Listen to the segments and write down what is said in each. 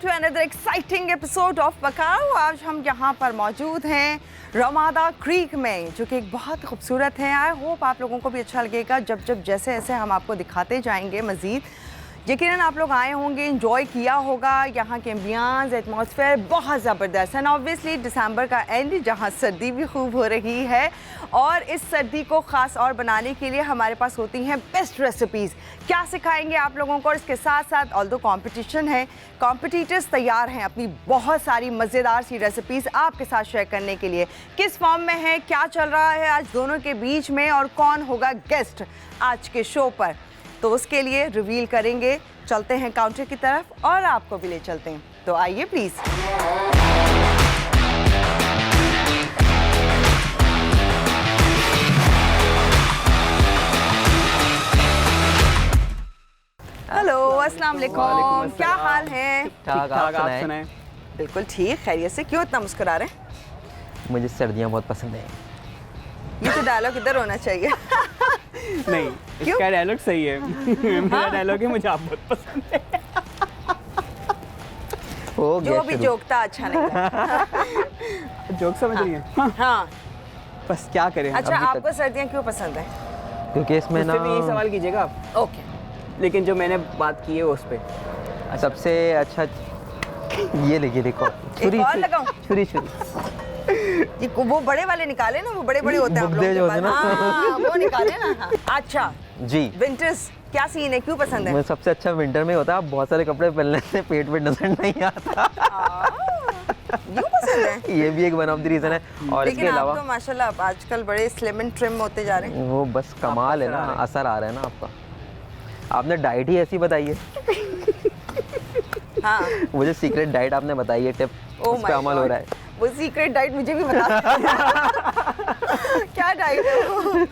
To another exciting episode of पकाओ। आज हम यहाँ पर मौजूद हैं रमादा क्रीक में, जो कि एक बहुत खूबसूरत है। आई होप आप लोगों को भी अच्छा लगेगा जब जैसे ऐसे हम आपको दिखाते जाएंगे मज़ीद। यकीनन आप लोग आए होंगे, इंजॉय किया होगा। यहाँ के एम्बियंस, एटमॉस्फेयर बहुत ज़बरदस्त है। ऑब्वियसली दिसंबर का एंड, जहाँ सर्दी भी खूब हो रही है, और इस सर्दी को ख़ास और बनाने के लिए हमारे पास होती हैं बेस्ट रेसिपीज़। क्या सिखाएंगे आप लोगों को, और इसके साथ साथ ऑल्दो कॉम्पिटिशन है, कॉम्पिटिटर्स तैयार हैं अपनी बहुत सारी मज़ेदार सी रेसिपीज़ आपके साथ शेयर करने के लिए। किस फॉर्म में है, क्या चल रहा है आज दोनों के बीच में, और कौन होगा गेस्ट आज के शो पर, तो उसके लिए रिवील करेंगे। चलते हैं काउंटर की तरफ और आपको भी ले चलते हैं, तो आइए प्लीज। हेलो, अस्सलाम वालेकुम, क्या हाल है? ठीक-ठाक, आप सुनाएं? बिल्कुल ठीक, खैरियत से। क्यों इतना मुस्कुरा रहे हैं? मुझे सर्दियाँ बहुत पसंद है। ये तो डायलॉग इधर होना चाहिए। नहीं, इसका डायलॉग सही है। मेरा डायलॉग है, मुझे आप बहुत पसंद है। जो भी जोकता अच्छा नहीं लगा। जोक समझ रही है? हाँ, बस क्या करें। अच्छा, आपको सर्दियाँ क्यों पसंद है? क्योंकि इसमें ना यही सवाल कीजिएगा आप। ओके, लेकिन जो मैंने बात की है उस पे सबसे अच्छा ये लगी, देखो एक और लगाऊं? छुरी ये वो बड़े वाले निकाले ना, वो बड़े बड़े होते हैं आप लोगों के पास। हाँ, वो निकाले ना। हाँ। अच्छा जी, विंटर्स क्या सीन है, क्यों पसंद है? मुझे सबसे अच्छा विंटर में होता है। आप बहुत सारे कपड़े पहनने से पेट पे नजर नहीं आता। क्यों पसंद है? ये भी एक वन ऑफ द रीजन है। और इसके लेकिन अलावा आप तो माशाल्लाह आप आजकल बड़े स्लिम एंड ट्रिम होते जा रहे हैं। वो बस कमाल है ना, असर आ रहा है ना आपका। आपने डाइट ही ऐसी बताई है। हाँ, मुझे सीक्रेट डाइट आपने बताई है, टिप उस पे अमल हो रहा है। वो सीक्रेट डाइट मुझे भी बता क्या डाइट है वो?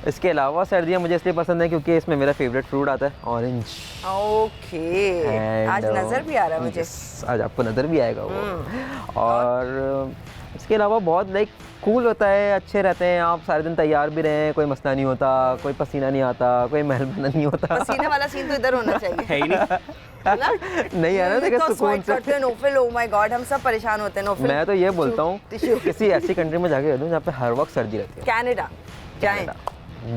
इसके अलावा सर्दियाँ मुझे इसलिए पसंद है क्योंकि इसमें मेरा फेवरेट फ्रूट आता है ऑरेंज। ओके, आज नजर भी आ रहा है मुझे। आज आपको नजर भी आएगा वो। और इसके अलावा बहुत लाइक कूल होता है, अच्छे रहते हैं। आप सारे दिन तैयार भी रहे, कोई मसला नहीं होता, कोई पसीना नहीं आता, कोई महल नहीं होता। पसीने वाला सीन तो इधर होना चाहिए। है ही नहीं। नहीं है ना, देखो सुकून से। नोफिल, ओह माय गॉड, हम सब परेशान होते हैं नोफिल। मैं तो ये बोलता हूँ किसी ऐसी कंट्री में जाके रह दूँ जहाँ पे हर वक्त सर्दी रहती है। कनाडा जाएं,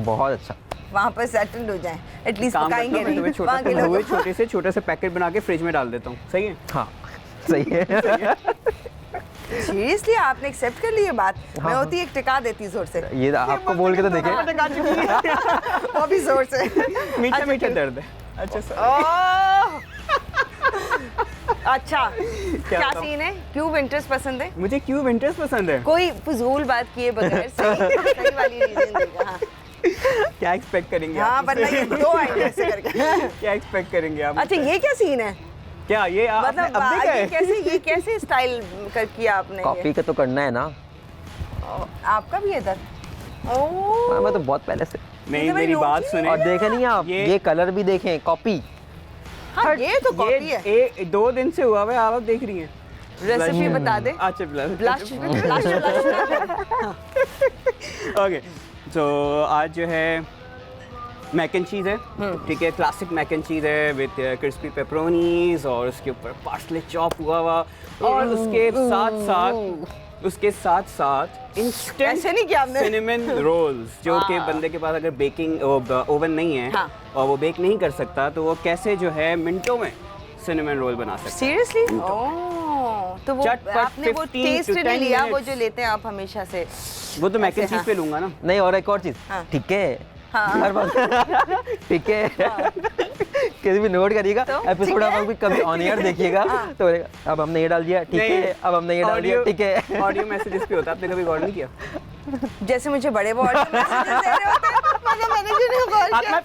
बहुत अच्छा, वहाँ पर सेटल्ड हो जाएं, एटलीस्ट पकाएंगे नहीं। वहाँ के लोग छोटे से पैकेट बना के फ्रिज में डाल देता हूँ। सही है? हाँ सही है। सीरियसली आपने एक्सेप्ट कर ली ये बात? मैं होती एक टिका देती जोर से। ये आपको बोल के तो देखे। वो भी जोर से। मीठा मीठा दर्द है। अच्छा सर। अच्छा, क्या सीन है, क्यों विंटर्स पसंद है? मुझे क्यों विंटर्स पसंद है? कोई फजूल बात किए बगैर सही वाली रीजन देगा। हाँ, क्या एक्सपेक्ट करेंगे हाँ, आप? वरना ये दो आएंगे ऐसे करके। क्या एक्सपेक्ट करेंगे आप? अच्छा, ये क्या सीन है? क्या ये मतलब ये कैसे स्टाइल कर किया आपने? कॉफी का तो करना है ना। आपका भी इधर? मैं तो बहुत पहले से। नहीं, मेरी बात सुने। और देखे नहीं आप, ये कलर भी देखें, कॉपी। हाँ, ये तो कॉपी है। 2 दिन से हुआ है, आप देख रही हैं। रेसिपी बता दे। अच्छा, ब्लश। ओके, तो आज जो है मैक एंड चीज़ है, ठीक है, क्लासिक मैक एंड चीज़ है विद क्रिस्पी पेपरोनीज, और उसके ऊपर पार्सले चॉप हुआ, और उसके साथ साथ इंस्टेंट ऐसे नहीं किया आपने। सिनेमन रोल्स, जो कि बंदे के पास अगर बेकिंग ओवन नहीं है, हाँ, और वो बेक नहीं कर सकता, तो वो कैसे जो है मिनटों में सिनेमन रोल बना सकता है। सीरियसली? ओह, तो वो आपने वो टेस्ट नहीं लिया, वो जो लेते हैं आप हमेशा से। वो तो मैक एंड चीज़ पे लूंगा ना। नहीं, और एक और चीज, ठीक है, हर बार ठीक है, किसी भी नोट करिएगा, एपिसोड आप कभी ऑन एयर देखिएगा तो अब हमने ये डाल दिया, ठीक है, अब हमने ये डाल दिया, ठीक है। ऑडियो मैसेजेस पे होता है, आपने कभी गौर नहीं किया? जैसे मुझे बड़े ऑडियो मैसेजेस दे रहे होते हैं, मतलब मैंने जो नहीं गौर किया।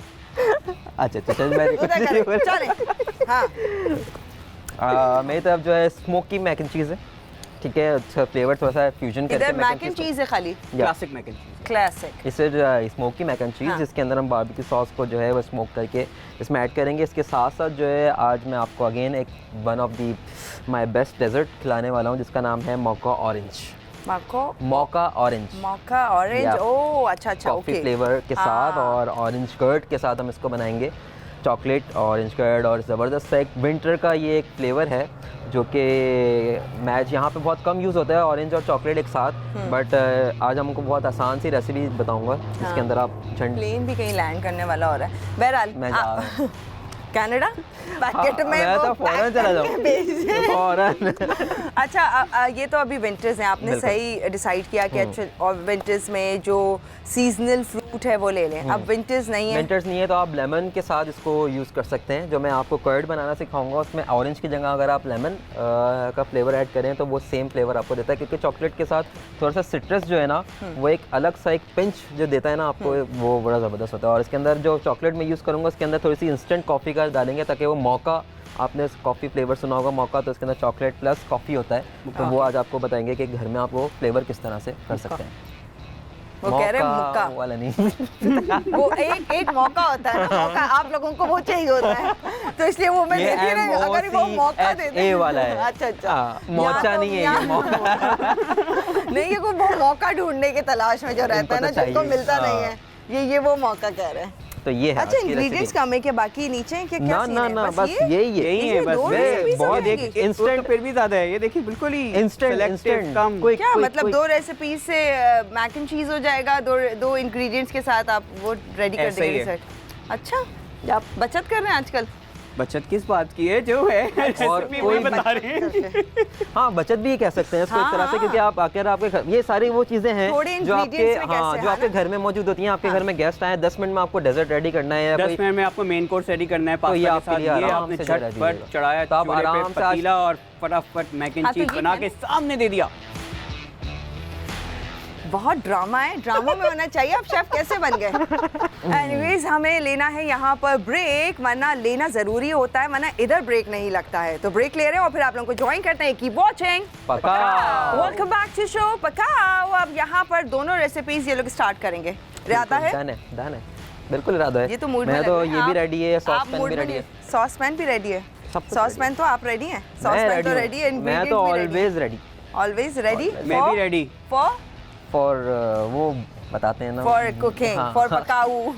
अच्छा, चल हाँ, मेरी तरफ जो है स्मोकी मैक एंड चीज़ है, ठीक है। अच्छा, फ्लेवर थोड़ा सा फ्यूजन करके इधर मैक एंड चीज़ है खाली, classic mac and cheese, classic. इसे स्मोकी मैक एंड चीज़, जिसके अंदर हम बारबेक्यू सॉस को जो है वो स्मोक करके इसमें ऐड करेंगे। इसके साथ साथ जो है आज मैं आपको अगेन एक one of the my best dessert खिलाने वाला हूँ, जिसका नाम है मौका ऑरेंज। मौका ऑरेंज, ओह अच्छा, कॉफ़ी फ्लेवर के साथ और ऑरेंज कर्ड के साथ हम इसको बनाएंगे। चॉकलेट ऑरेंज कर्ड और ज़बरदस्त सा एक विंटर का ये एक फ्लेवर है जो कि मैच यहाँ पे बहुत कम यूज़ होता है ऑरेंज और चॉकलेट एक साथ। बट आज हमको बहुत आसान सी रेसिपी बताऊंगा जिसके अंदर आप झंड प्लेन भी कहीं लैंड करने वाला हो रहा है। बहरहाल मैं जा कनाडा पैकेट में मैं वो तो फ़ौरन पैक चला करके भेज जाऊँ दे। फ़ौरन। अच्छा ये तो अभी विंटर्स हैं, आपने बिल्कुल। सही डिसाइड किया कि अच्छा और विंटर्स में जो सीजनल फ्रूट है वो ले लें। अब विंटर्स नहीं है, विंटर्स नहीं है तो आप लेमन के साथ इसको यूज़ कर सकते हैं। जो मैं आपको कर्ड बनाना सिखाऊंगा उसमें ऑरेंज की जगह अगर आप लेमन का फ्लेवर ऐड करें तो वो सेम फ्लेवर आपको देता है, क्योंकि चॉकलेट के साथ थोड़ा सा सिट्रस जो है ना वो एक अलग सा एक पिंच जो देता है ना आपको, वो बड़ा ज़बरदस्त होता है। और इसके अंदर जो चॉकलेट मैं यूज़ करूँगा उसके अंदर थोड़ी सी इंस्टेंट कॉफ़ी का डालेंगे ताकि वो मौका, आपने कॉफ़ी फ्लेवर सुना होगा मौका, तो इसके अंदर चॉकलेट प्लस कॉफ़ी होता है। तो वो आज आपको बताएंगे कि घर में आप वो फ्लेवर किस तरह से कर सकते हैं। वो कह रहे हैं मौका वाला नहीं वो एक मौका होता है ना, मौका आप लोगों को वो चाहिए होता है तो इसलिए वो मैं ये देती नहीं, अगर वो मौका दे दे। MOCHA वाला है। अच्छा अच्छा हाँ, मौचा नहीं है ये मौका। नहीं ये कोई वो मौका ढूंढने की तलाश में जो रहता है ना, इनको तो जिसको चाहिए। मिलता नहीं हाँ। है, ये वो मौका कह रहे हैं। तो ये है अच्छा आज की इंग्रेडिएंट्स रेसिपी। कम है क्या, बाकी नीचे हैं क्या, क्या ना सीन ना है? ना बस ये यही है। यही है बस। दो वे रेसिपीज बहुत हैं एक इनकी? इंस्टेंट इंस्टेंट तो फिर भी ज़्यादा है, ये देखिए बिल्कुल ही इंस्टेंट selective, इंस्टेंट कम। क्या मतलब दो रेसिपीज से मैक एंड चीज हो जाएगा, दो इंग्रेडिएंट्स के साथ आप वो रेडी कर ऐसा ही देंगे है। डिजर्ट। अच्छा आप बचत कर रहे हैं आजकल। बचत किस बात की है, जो है और रेसिपी कोई वही बता रहे हैं। हाँ बचत भी कह सकते हैं इसको हाँ, एक तरह से, हाँ। क्योंकि आप आकर आपके घर ये सारी वो चीज़ें हैं थोड़े जो आपके ingredients में हाँ कैसे, जो है आपके ना? घर में मौजूद होती हैं। आपके घर में गेस्ट आए 10 मिनट में आपको डेजर्ट रेडी करना है या 10 कोई, मिनट में आपको मेन कोर्स रेडी करना है तो ये पास्ता आपके के लिए साथ। ये आराम आपने से चढ़ा झटपट दीजिएगा। चढ़ाया तो आप चूल्हे पे आराम से आज- पतीला और फटाफट मैक एंड हाँ, तो चीज ये बना मैं- के सामने दे दिया। बहुत ड्रामा है, ड्रामा में होना चाहिए। अब शेफ कैसे बन गए? एनीवेज हमें लेना है यहाँ पर ब्रेक, वरना लेना जरूरी होता है, वरना इधर ब्रेक नहीं लगता है। तो ब्रेक ले रहे हैं और फिर आप लोगों को ज्वाइन करते हैं। कीप वॉचिंग पकाओ। वेलकम बैक टू शो पकाओ। अब यहाँ पर दोनों रेसिपीज ये लोग स्टार्ट करेंगे। इरादा है? डन है बिल्कुल इरादा है। ये तो मूड में मैं लग तो रहे हैं। ये भी आप- रेडी है, सॉस आप पैन mood भी में रेडी है। सॉस पैन भी रेडी है। सब कुछ सॉस ready पैन तो आप रेडी हैं? सॉस मैं पैन तो ready रेडी है, हूँ। मैं तो ऑलवेज रेडी ऑलवेज रेडी। मैं भी रेडी। फॉर फॉर वो बताते हैं ना फॉर कुकिंग, हाँ, फॉर हाँ। पकाऊ।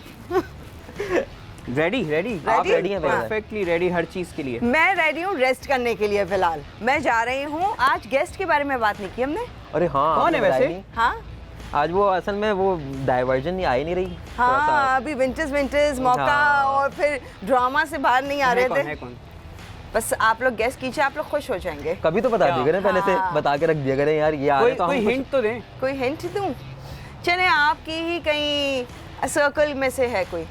रेडी रेडी आप ready हैं पहले? परफेक्टली रेडी हर चीज के लिए। मैं रेडी हूँ रेस्ट करने के लिए फिलहाल। मैं जा रही हूँ। आज गेस्ट के बारे में बात नहीं की हमने। अरे हाँ कौन आपने है वैसे? बताया नहीं। हाँ आज वो असल में वो डाइवर्जन ही आ ही नहीं रही थोड़ा सा। हाँ अभी विंटर्स मौका हाँ। और फिर ड्रामा से बाहर नहीं आ है रहे कौन, थे। है कौन? बस आप लोग गेस्ट कीजिए, आप लोग खुश हो जाएंगे। कभी तो बता क्या? दिया करें पहले से, हाँ। बता के रख दिया करें यार ये आ रहे कोई तो कोई हम हिंट तो दें। कोई हिंट दूँ? चले आपकी ही कहीं सर्कल में से है कोई।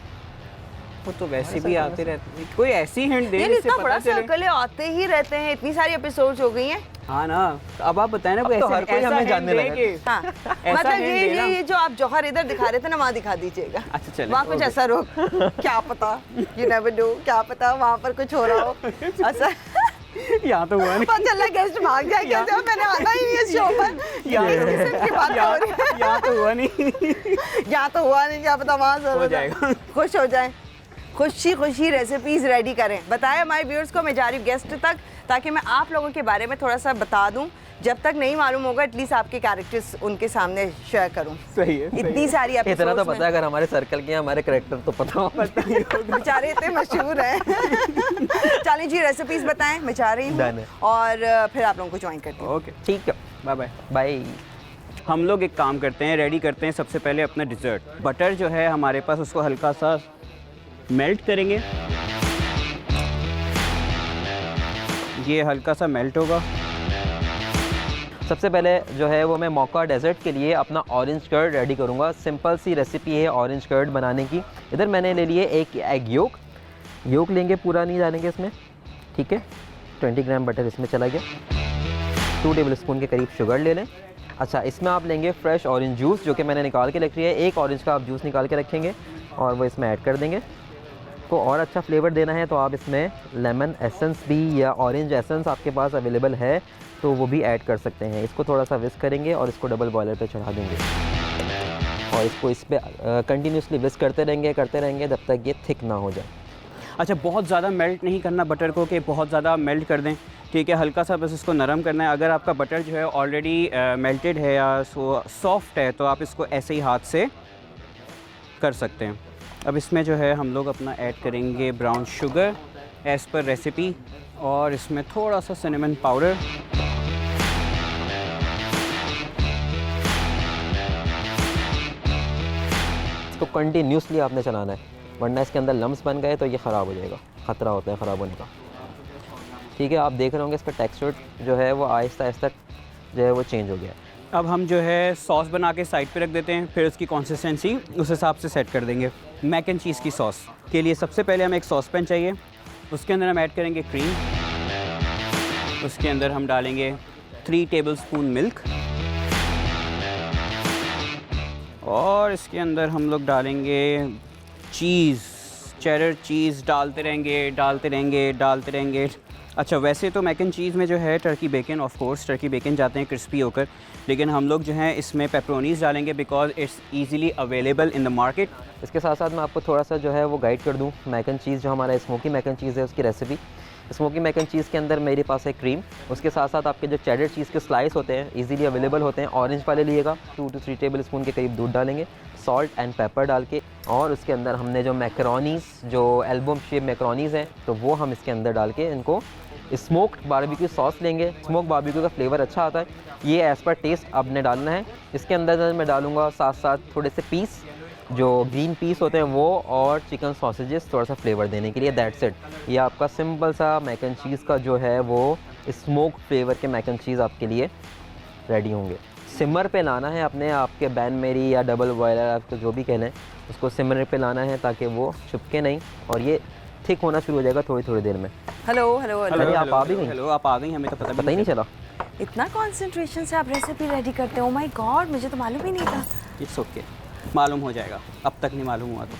वो तो वैसे भी आते रहते हैं। कोई ऐसी हिंट दे यार जिससे इतना पता बड़ा चले। सर्कल है, आते ही रहते हैं, इतनी सारी एपिसोड्स हो गई हैं। हाँ ना, अब आप बताएं ना अब कोई तो ऐसा हर कोई ऐसा हमें hint जानने दे लगा। कि- हाँ ऐसा मतलब hint दे ना। ये जो आप जौहर इधर दिखा रहे थे ना, वहाँ दिखा दीजिएगा। अच्छा, चलें, वहाँ कुछ okay. असर हो, क्या पता, यू नेवर नो, क्या पता वहाँ पर कुछ हो रहा हो असर। यहाँ तो हुआ नहीं। पता चला गेस्ट भाग जाए, क्या जब मैंने आना ही नहीं इस शो पर। यहाँ इस किस्म की बात हो रही है। यहाँ तो हुआ नहीं। यहाँ तो हुआ नहीं, क्या पता वहाँ जरूर हो जाएगा। खुश हो जाए। खुशी खुशी रेसिपीज रेडी करें। बताएं हमारे व्यूअर्स को, मैं जा रही हूँ गेस्ट तक, ताकि मैं आप लोगों के बारे में थोड़ा सा बता दूं। जब तक नहीं मालूम होगा एटलीस्ट आपके कैरेक्टर्स उनके सामने शेयर करूं। सही है, सही इतनी है। सारी इतना तो एपिसोड्स पता है अगर हमारे सर्कल के हैं, हमारे करेक्टर तो पता हो। बेचारे इतने मशहूर हैं। चलिए जी रेसिपीज बताएं, मैं जा रही Done हूँ है। और फिर आप लोगों को ज्वाइन करती हूँ। ओके, ठीक है बाय बाय। बाय। हम लोग एक काम करते हैं, रेडी करते हैं सबसे पहले अपना डिज़र्ट। बटर जो है हमारे पास, उसको हल्का सा मेल्ट करेंगे। ये हल्का सा मेल्ट होगा। सबसे पहले जो है वो मैं मौका डेजर्ट के लिए अपना ऑरेंज कर्ड रेडी करूँगा। सिंपल सी रेसिपी है ऑरेंज कर्ड बनाने की। इधर मैंने ले लिए एक एग योक लेंगे, पूरा नहीं डालेंगे इसमें, ठीक है। 20 ग्राम बटर इसमें चला गया। 2 टेबल स्पून के करीब शुगर ले लें। अच्छा, इसमें आप लेंगे फ्रेश ऑरेंज जूस, जो कि मैंने निकाल के रखी है। एक ऑरेंज का आप जूस निकाल के रखेंगे और वो इसमें ऐड कर देंगे। को और अच्छा फ्लेवर देना है तो आप इसमें लेमन एसेंस भी या ऑरेंज एसेंस आपके पास अवेलेबल है तो वो भी ऐड कर सकते हैं। इसको थोड़ा सा विस्क करेंगे और इसको डबल बॉयलर पे चढ़ा देंगे और इसको इस पर कंटिन्यूसली विस्क करते रहेंगे जब तक ये थिक ना हो जाए। अच्छा, बहुत ज़्यादा मेल्ट नहीं करना बटर को कि बहुत ज़्यादा मेल्ट कर दें, ठीक है। हल्का सा बस इसको नरम करना है। अगर आपका बटर जो है ऑलरेडी मेल्टेड है या सॉफ्ट है तो आप इसको ऐसे ही हाथ से कर सकते हैं। अब इसमें जो है हम लोग अपना ऐड करेंगे brown sugar as per recipe, और इसमें थोड़ा सा सिनेमन पाउडर। इसको कंटिन्यूसली आपने चलाना है, वरना इसके अंदर लम्स बन गए तो ये ख़राब हो जाएगा, ख़तरा होता है ख़राब होने का। ठीक है, आप देख रहे होंगे इसका टेक्सचर जो है वो आहिस्ता आहिस्ता जो है वो चेंज हो गया है। अब हम जो है सॉस बना के साइड पे रख देते हैं, फिर उसकी कंसिस्टेंसी उस हिसाब से सेट कर देंगे। मैक एंड चीज़ की सॉस के लिए सबसे पहले हमें एक सॉस पैन चाहिए, उसके अंदर हम ऐड करेंगे क्रीम, उसके अंदर हम डालेंगे 3 टेबलस्पून मिल्क, और इसके अंदर हम लोग डालेंगे चीज़, चेडर चीज़ डालते रहेंगे। अच्छा, वैसे तो मैक एंड चीज़ में जो है turkey bacon, of course turkey bacon जाते हैं क्रिस्पी होकर, लेकिन हम लोग जो हैं इसमें पेपरोनीज़ डालेंगे because it's easily available in the market. इसके साथ साथ मैं आपको थोड़ा सा जो है वो गाइड कर दूँ, मैक एंड चीज़ जो हमारा स्मोकी मैक एंड चीज़ है उसकी रेसिपी। स्मोकी मैक एंड चीज़ के अंदर मेरे पास है क्रीम, उसके साथ साथ आपके जो चेडर चीज़ के स्लाइस होते हैं इजीली अवेलेबल होते हैं, ऑरेंज वाले लिएगा। 2 to 3 टेबल स्पून के करीब दूध डालेंगे, सॉल्ट एंड पेपर डाल के, और उसके अंदर हमने जो मैकरोनीज़, जो एल्बम शेप मैकरोनीज़ हैं, तो वो हम इसके अंदर डाल के इनको स्मोक्ड बारबेक्यू सॉस लेंगे। स्मोक बारबेक्यू का फ्लेवर अच्छा आता है, ये एज़ पर टेस्ट आपने डालना है। इसके अंदर मैं डालूँगा साथ साथ थोड़े से पीस, जो ग्रीन पीस होते हैं वो, और चिकन सॉसेजेस थोड़ा सा फ्लेवर देने के लिए। दैट्स इट, ये आपका सिंपल सा मैक एंड चीज़ का जो है वो स्मोक फ्लेवर के मैक एंड चीज़ आपके लिए रेडी होंगे। सिमर पे लाना है अपने, आपके बैन मेरी या डबल बॉयलर आपको जो भी कह लें, उसको सिमर पे लाना है ताकि वो चिपके नहीं, और ये थिक होना शुरू हो जाएगा थोड़ी देर में। हेलो हेलो हेलो, अरे आप आ भी गई? हेलो, आप आ गई, हमें तो पता ही नहीं चला। इतना कंसंट्रेशन से आप रेसिपी रेडी करते हो, माय गॉड, मुझे तो मालूम ही नहीं था। इट्स ओके, मालूम हो जाएगा, अब तक नहीं मालूम हुआ तो।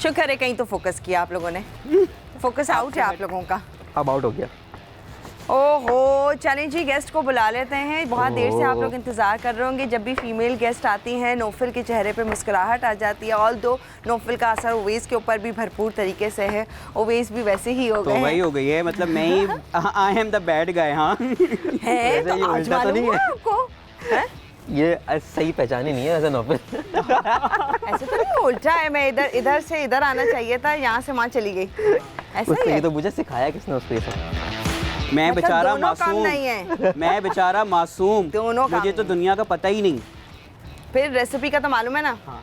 शुक्र है कहीं तो फोकस किया आप लोगों ने। फोकस आउट है आप लोगों का। अब आउट हो गया। ओहो, चलें जी, गेस्ट को बुला लेते हैं। बहुत देर से आप लोग इंतज़ार कर रहे होंगे। जब भी फीमेल गेस्ट आती हैं नौफिल के चेहरे पे मुस्कुराहट आ जाती है। ऑल दो नौफिल का असर ओवेस के ऊपर भी भरपूर तरीके से है, ओवेस भी वैसे ही हो गए तो वही हो गई है, मतलब मैं ही I am the bad guy. हाँ है, वैसे तो ये आज उल्टा तो मालूम नहीं हुआ है? आपको? हैं? ये सही पहचान ही नहीं है ऐसा नौफिल। ऐसे तो नहीं, उल्टा है। मैं इधर से इधर आना चाहिए था, यहाँ से वहाँ चली गई। ऐसा ही उसको ये है। तो मुझे सिखाया किसने उसको ये सब। मैं मतलब बेचारा दोनों काम मासूम, नहीं है। मैं बेचारा मासूम, दोनों काम मुझे तो नहीं। दुनिया का पता ही नहीं। फिर रेसिपी का तो मालूम है ना? हाँ।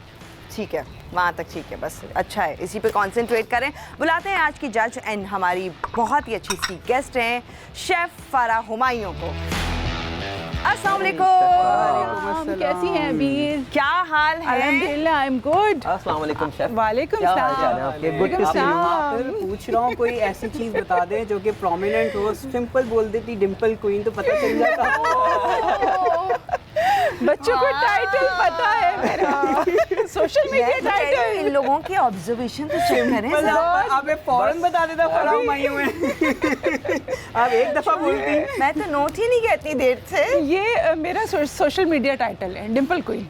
ठीक है, वहाँ तक ठीक है, बस अच्छा है, इसी पे कंसंट्रेट करें। बुलाते हैं आज की जज एंड हमारी बहुत ही अच्छी सी गेस्ट हैं, शेफ फारा हुमायूं को। अस्सलाम वालेकुम। कैसी हैं अबीर? क्या हाल है? अल्हम्दुलिल्लाह, आई एम गुड। अस्सलाम वालेकुम शेफ। वालेकुम क्या हाल चाल है सलाम। आपके? गुड टू वालेकुम सी यू। सलाम। फिर पूछ रहा हूँ, कोई ऐसी चीज बता दे जो कि प्रोमिनेंट हो। सिंपल बोल देती डिम्पल क्वीन तो पता चल जाता। बच्चों को टाइटल पता है मेरा, सोशल मीडिया टाइटल। इन लोगों के ऑब्जर्वेशन तो चेक करें बस जरा। आप फौरन बता देता फरा हुमायूं में। आप एक दफा बोलती। मैं तो नोट ही नहीं किया इतनी देर से। ये मेरा सोशल मीडिया टाइटल है, डिम्पल क्वीन।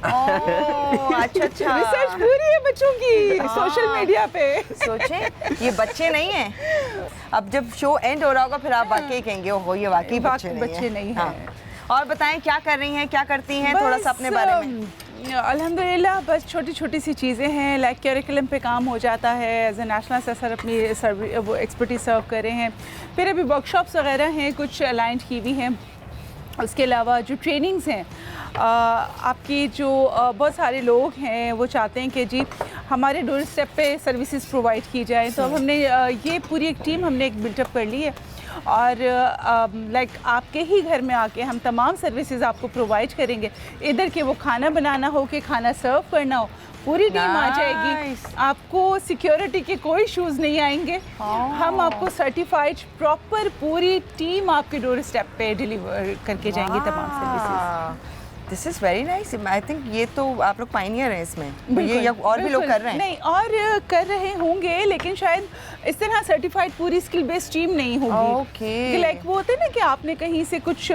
ओह, अच्छा अच्छा। रिसर्च पूरी है बच्चों की सोशल मीडिया पे। सोचें, ये बच्चे नहीं हैं। अब जब शो एंड हो रहा होगा फिर आप वाकई कहेंगे ओहो ये वाकई बच्चे नहीं हैं। हाँ। और बताएं क्या कर रही हैं, क्या करती हैं, थोड़ा सा अपने बारे में। अल्हम्दुलिल्लाह, बस छोटी छोटी सी चीज़ें हैं, लाइक करिकुलम पे काम हो जाता है। एज ए नेशनल असेसर अपनी वो एक्सपर्टीज सर्व कर रहे हैं। फिर अभी वर्कशॉप्स वगैरह हैं, कुछ अलाइंड की भी हैं। उसके अलावा जो ट्रेनिंग्स हैं, आपकी जो बहुत सारे लोग हैं वो चाहते हैं कि जी हमारे डोर स्टेप पे सर्विसेज प्रोवाइड की जाए। तो अब हमने ये पूरी एक टीम हमने एक बिल्टअप कर ली है, और लाइक आपके ही घर में आके हम तमाम सर्विसेज आपको प्रोवाइड करेंगे। इधर के वो खाना बनाना हो कि खाना सर्व करना हो, पूरी टीम आ जाएगी। आपको सिक्योरिटी के कोई इश्यूज़ नहीं आएंगे। हम आपको सर्टिफाइड प्रॉपर पूरी टीम आपके डोर स्टेप पे डिलीवर करके जाएंगे तमाम services. This is very nice. I think ये तो आप लोग पायनियर हैं इसमें, तो ये और भी लोग कर रहे हैं। नहीं, और कर रहे होंगे, लेकिन शायद इस तरह सर्टिफाइड पूरी स्किल बेस्ड टीम नहीं होगी। ओके। लाइक वो होते हैं ना कि आपने कहीं से कुछ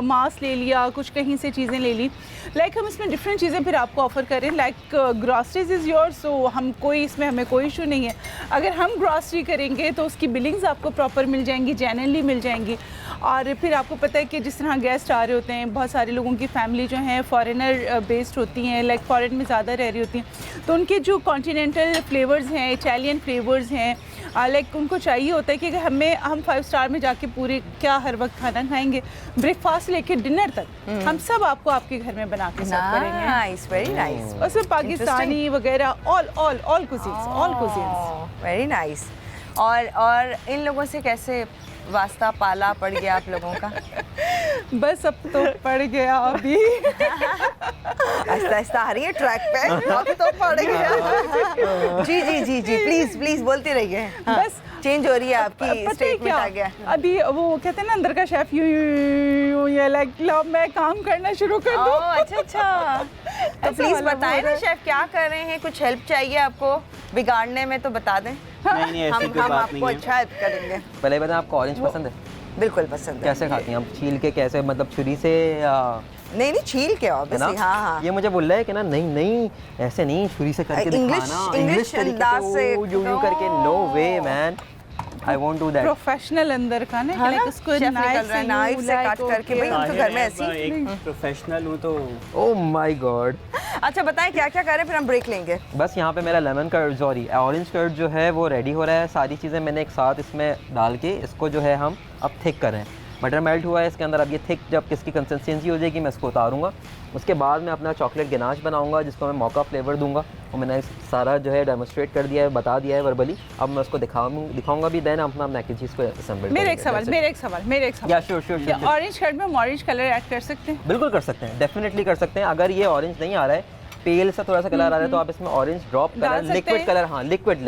मास ले लिया, कुछ कहीं से चीज़ें ले ली। लाइक हम इसमें डिफरेंट चीज़ें फिर आपको ऑफर करें। लाइक ग्रॉसरीज इज़ योर्स, सो हम कोई इसमें हमें कोई इशू नहीं है। अगर हम ग्रॉसरी करेंगे तो उसकी बिलिंग्स आपको प्रॉपर मिल जाएंगी, जेन्युइनली मिल जाएंगी। और फिर आपको पता है कि जिस तरह गेस्ट आ रहे होते हैं, बहुत सारे लोगों की फैमिली जो हैं फॉरेनर बेस्ड होती हैं, लाइक फॉरेन में ज़्यादा रह रही होती हैं, तो उनके जो कॉन्टिनेंटल फ्लेवर्स हैं, इटालियन फ्लेवर्स हैं, लाइक उनको चाहिए होता है कि हम 5 स्टार में जाके पूरे क्या हर वक्त खाना खाएंगे, ब्रेकफास्ट लेके डिनर तक हम सब आपको आपके घर में बना के सर्व करेंगे। Nice, very nice. उसमें पाकिस्तानी वगैरह ऑल कुजीन्स। Very nice. और इन लोगों से कैसे वास्ता पाला पड़ गया आप लोगों का? बस अब तो पड़ गया अभी। आहिस्ता आहिस्ता आ रही है ट्रैक पे, अब तो पड़ गया। जी जी जी जी, प्लीज प्लीज बोलते रहिए। हाँ, बस चेंज हो रही है आपकी पता है स्टेटमेंट क्या, आ गया। अभी वो कहते हैं ना अंदर का शेफ यूं ये लाइक लो मैं काम करना शुरू कर दूं। ओह, अच्छा अच्छा। तो ऐसा प्लीज वाला बताएं बोल ना रहे शेफ क्या कर रहे हैं, कुछ हेल्प चाहिए आपको बिगाड़ने में तो बता दें। नहीं ऐसी हम कोई बात आपको नहीं है। अच्छा हेल्प करेंगे। पहले बताएं, आपको ऑरेंज पसंद है? बिल्कुल पसंद है। कैसे खाती हैं आप? छील के कैसे, मतलब छुरी से या नहीं नहीं, छील के है ना? ऑब्वियसली। हाँ हाँ। ये मुझे बोल रहा है कि ना नहीं नहीं ऐसे नहीं, छुरी से करके English- दिखाना, English तरीके अंदाज से। यूं करके। No way man, I won't do that. Professional अंदर का ना, हाँ लाइक ना? उसको शेफ निकल रहा है नाइफ से काट करके। भाई हम तो घर में ऐसी। एक प्रोफेशनल हूँ तो ओह माय गॉड। अच्छा बताएं क्या क्या करें, फिर हम ब्रेक लेंगे। बस यहाँ पे मेरा lemon curd, sorry orange curd जो है वो रेडी हो रहा है। सारी चीज़ें मैंने एक साथ इसमें डाल के इसको जो है हम अब थिक कर रहे हैं। बटर मेल्ट हुआ है इसके अंदर। अब ये थिक जब किसकी कंसिस्टेंसी हो जाएगी मैं इसको उतारूंगा। उसके बाद मैं अपना चॉकलेट गनाश बनाऊंगा जिसको मैं मौका फ्लेवर दूंगा। और मैंने सारा जो है डेमोस्ट्रेट कर दिया है, बता दिया है वर्बली। अब मैं उसको दिखाऊंगा भी, देन अपना मैक एंड चीज़ को असेंबल। मेरे एक सवाल या श्योर ऑरेंज शर्ट में ऑरेंज कलर ऐड कर सकते हैं? बिल्कुल कर सकते हैं, डेफिनेटली कर सकते हैं। अगर ये ऑरेंज नहीं आ रहा है, पेल सा थोड़ा सा कलर आ रहा है, तो आप इसमें ऑरेंज ड्रॉप डाल कलर, सकते लिक्विड हैं? कलर, हाँ लिक्विड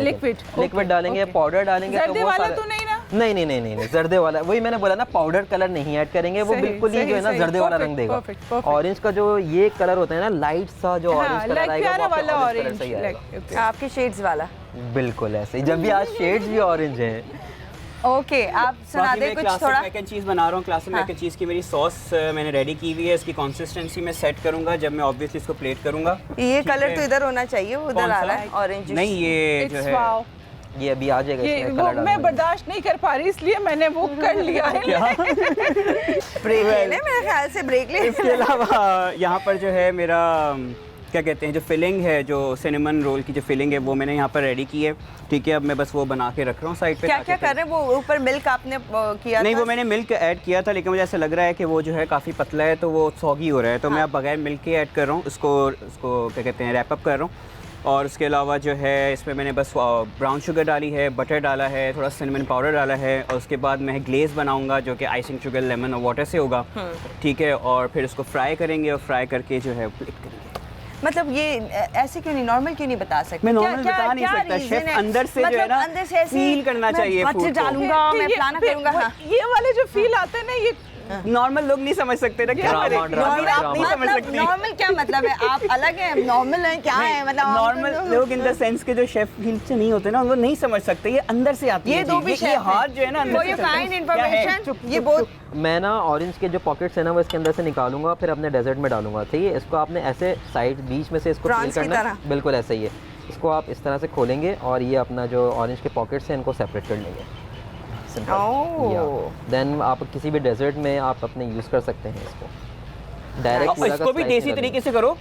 लिक्विड डालेंगे, पाउडर डालेंगे। जर्दे वाला तो नहीं ना? नहीं जर्दे वाला, वही मैंने बोला ना, पाउडर कलर नहीं ऐड करेंगे, वो सही, बिल्कुल ही जो है ना सही, जर्दे वाला perfect, रंग देगा। perfect। ऑरेंज का जो ये कलर होता है ना, लाइट सा जो ऑरेंज कलर लाइक आएगा, प्यारा वो वाला आपका ऑरेंज, कलर सही आएगा। आपके शेड्स वाला। बिल्कुल ऐसे ही, जब भी आज शेड्स भी ऑरेंज हैं। ओके, आप सुना बाकी दे मैं कुछ क्लासिक थोड़ा। मैक एंड चीज़ बना रहा हूँ। क्लासिक मैक एंड चीज़ की मेरी सॉस मैंने रेडी की हुई है। इसकी कंसिस्टेंसी मैं सेट करूँगा जब मैं ऑब्वियसली इसको प्लेट करूँगा। ये ठीक कलर है? तो इधर होना चाहिए, वो उधर कौन आ सा? रहा है ऑरेंज। नहीं ये जो It's है wow। ये अभी आ जाएगा, ये इसमें वो कलर मैं डालूंगा। बर्दाश्त नहीं कर पा रही, इसलिए मैंने वो कर लिया है। ब्रेक ले ले, मेरे ख्याल से ब्रेक ले। इसके अलावा यहाँ पर जो है मेरा क्या कहते हैं, जो फिलिंग है, जो सिनेमन रोल की जो फिलिंग है वो मैंने यहाँ पर रेडी की है। ठीक है, अब मैं बस वो बना के रख रहा हूँ साइड पे। क्या क्या कर रहे हैं? वो ऊपर मिल्क आपने किया नहीं, था? वो मैंने मिल्क ऐड किया था, लेकिन मुझे ऐसा लग रहा है कि वो जो है काफ़ी पतला है तो वो सॉगी हो रहा है, तो मैं अब बगैर मिल्क के ऐड कर रहा हूँ। उसको क्या कहते हैं, रैप अप कर रहा हूँ। और उसके अलावा जो है इसमें मैंने बस ब्राउन शुगर डाली है, बटर डाला है, थोड़ा सिनेमन पाउडर डाला है, और उसके बाद मैं ग्लेज़ बनाऊंगा जो कि आइसिंग शुगर, लेमन और वाटर से होगा। ठीक है, और फिर उसको फ्राई करेंगे और फ्राई करके जो है प्लेट करेंगे। मतलब ये ऐसे क्यों नहीं, नॉर्मल क्यों नहीं बता सकते? मैं क्या- नॉर्मल क्या- बता नहीं क्या सकता, reason शेफ है? अंदर से जो है मतलब ना अंदर से ऐसे फील करना चाहिए मैं फूड बटर को। डालूंगा, मैं ये- फलाना फिर करूंगा। वो- हाँ। ये वाले जो फील आते हैं ना, ये नॉर्मल लोग नहीं समझ सकते ना क्या ड्रामा, करें? ड्रामा, नॉर्मल आप नहीं ड्रामा। समझ सकती। नॉर्मल क्या मतलब है? आप अलग हैं, नॉर्मल हैं, क्या है मतलब? आप नॉर्मल तो- लोग इन द सेंस के जो शेफ फील्ड से नहीं होते ना, वो नहीं समझ सकते, ये अंदर से आती ये है दो चीज़। भी ये शेफ हाथ जो है ना अंदर For से your चलता है। kind क्या है? information, ये बहुत मैं ना ऑरेंज के जो पॉकेट्स है ना वो इसके अंदर से निकालूंगा, फिर अपने डेजर्ट में डालूंगा। ठीक है, इसको आपने ऐसे साइड बीच में से इसको Prawns पील की करना है। तरह। बिल्कुल ऐसे ही है। इसको आप इस तरह से खोलेंगे और ये अपना जो ऑरेंज के पॉकेट्स हैं इनको सेपरेट कर लेंगे। ओह। देन आप किसी भी डेजर्ट में आप अपने यूज़ कर सकते हैं इसको डायरेक्ट। और इसको भी देसी तरीके से करो।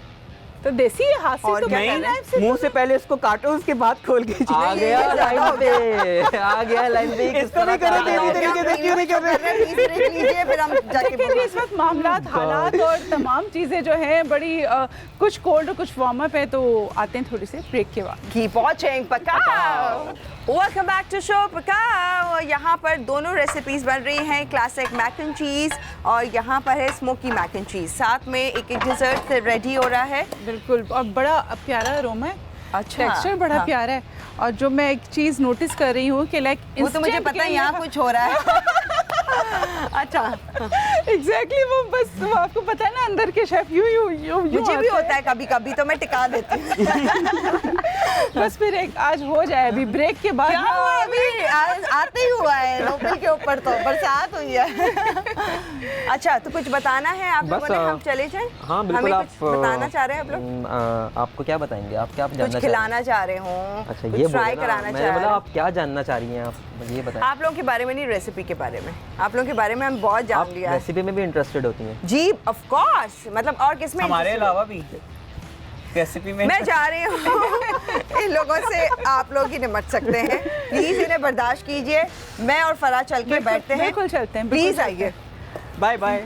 तो देसी हाथ से और तो क्या क्या कर रहे हैं? करना है? मुंह से पहले इसको काटो, उसके बाद खोल के आ गया लाइन पे, आ गया लाइन पे। किस इसको भी तरह करो का देसी है? तरीके से, क्यों नहीं कर रहे? प्लीज ब्रेक लीजिए, फिर हम जाके देखिए इस वक्त मामलात, हालात और तमाम चीज़ें जो हैं बड़ी कुछ कोल्ड और कुछ वार्म अप है, तो आते हैं थोड़ी से ब्रेक के बाद। Keep watching पकाओ। वेलकम बैक टू शो पकाओ। यहाँ पर दोनों रेसिपीज बन रही हैं, क्लासिक मैक एंड चीज़ और यहाँ पर है स्मोकी मैक एंड चीज़। साथ में एक डिज़र्ट रेडी हो रहा है। बिल्कुल, और बड़ा प्यारा अरोमा है, अच्छा, टेक्सचर बड़ा हाँ। प्यारा है। और जो मैं एक चीज़ नोटिस कर रही हूँ कि लाइक वो तो मुझे पता है यहाँ कुछ हो रहा है। अच्छा, एग्जैक्टली वो बस वो आपको पता है ना, अंदर के शेफ यूं मुझे भी होता है कभी कभी, तो मैं टिका देती हूँ। बस फिर एक आज हो जाए अभी ब्रेक के बाद। क्या हुआ अभी? आते ही हुआ है लोकल के ऊपर, तो बरसात हुई है। अच्छा, तो कुछ बताना है आप बस, लोगों ने? हम चले जाएं? हाँ बिल्कुल। हमें आप कुछ बताना चाह रहे हैं आप लोग? आपको क्या बताएंगे? आप क्या जानना कुछ चाह रहे हैं? खिलाना चाह रहे हों, अच्छा, कुछ ये ट्राई बोले ना, कराना मैंने चाह बोला रहे आप क्या जानना चाह रही हैं? आप मुझे ये बताएं। आप लोगों के बारे में नहीं, रेसिपी के बारे में। आप लोगों के बारे में में हम बहुत आप जान लिया है रेसिपी में भी इंटरेस्टेड होती हैं? जी, ऑफ कोर्स। मतलब और किसमें हमारे interested अलावा भी रेसिपी में मैं जा रही हूँ इन लोगों से आप लोग ही निपट सकते हैं, प्लीज इन्हें बर्दाश्त कीजिए। मैं और फराह चल के बैठते हैं, बिल्कुल चलते हैं, प्लीज आइए। Bye bye.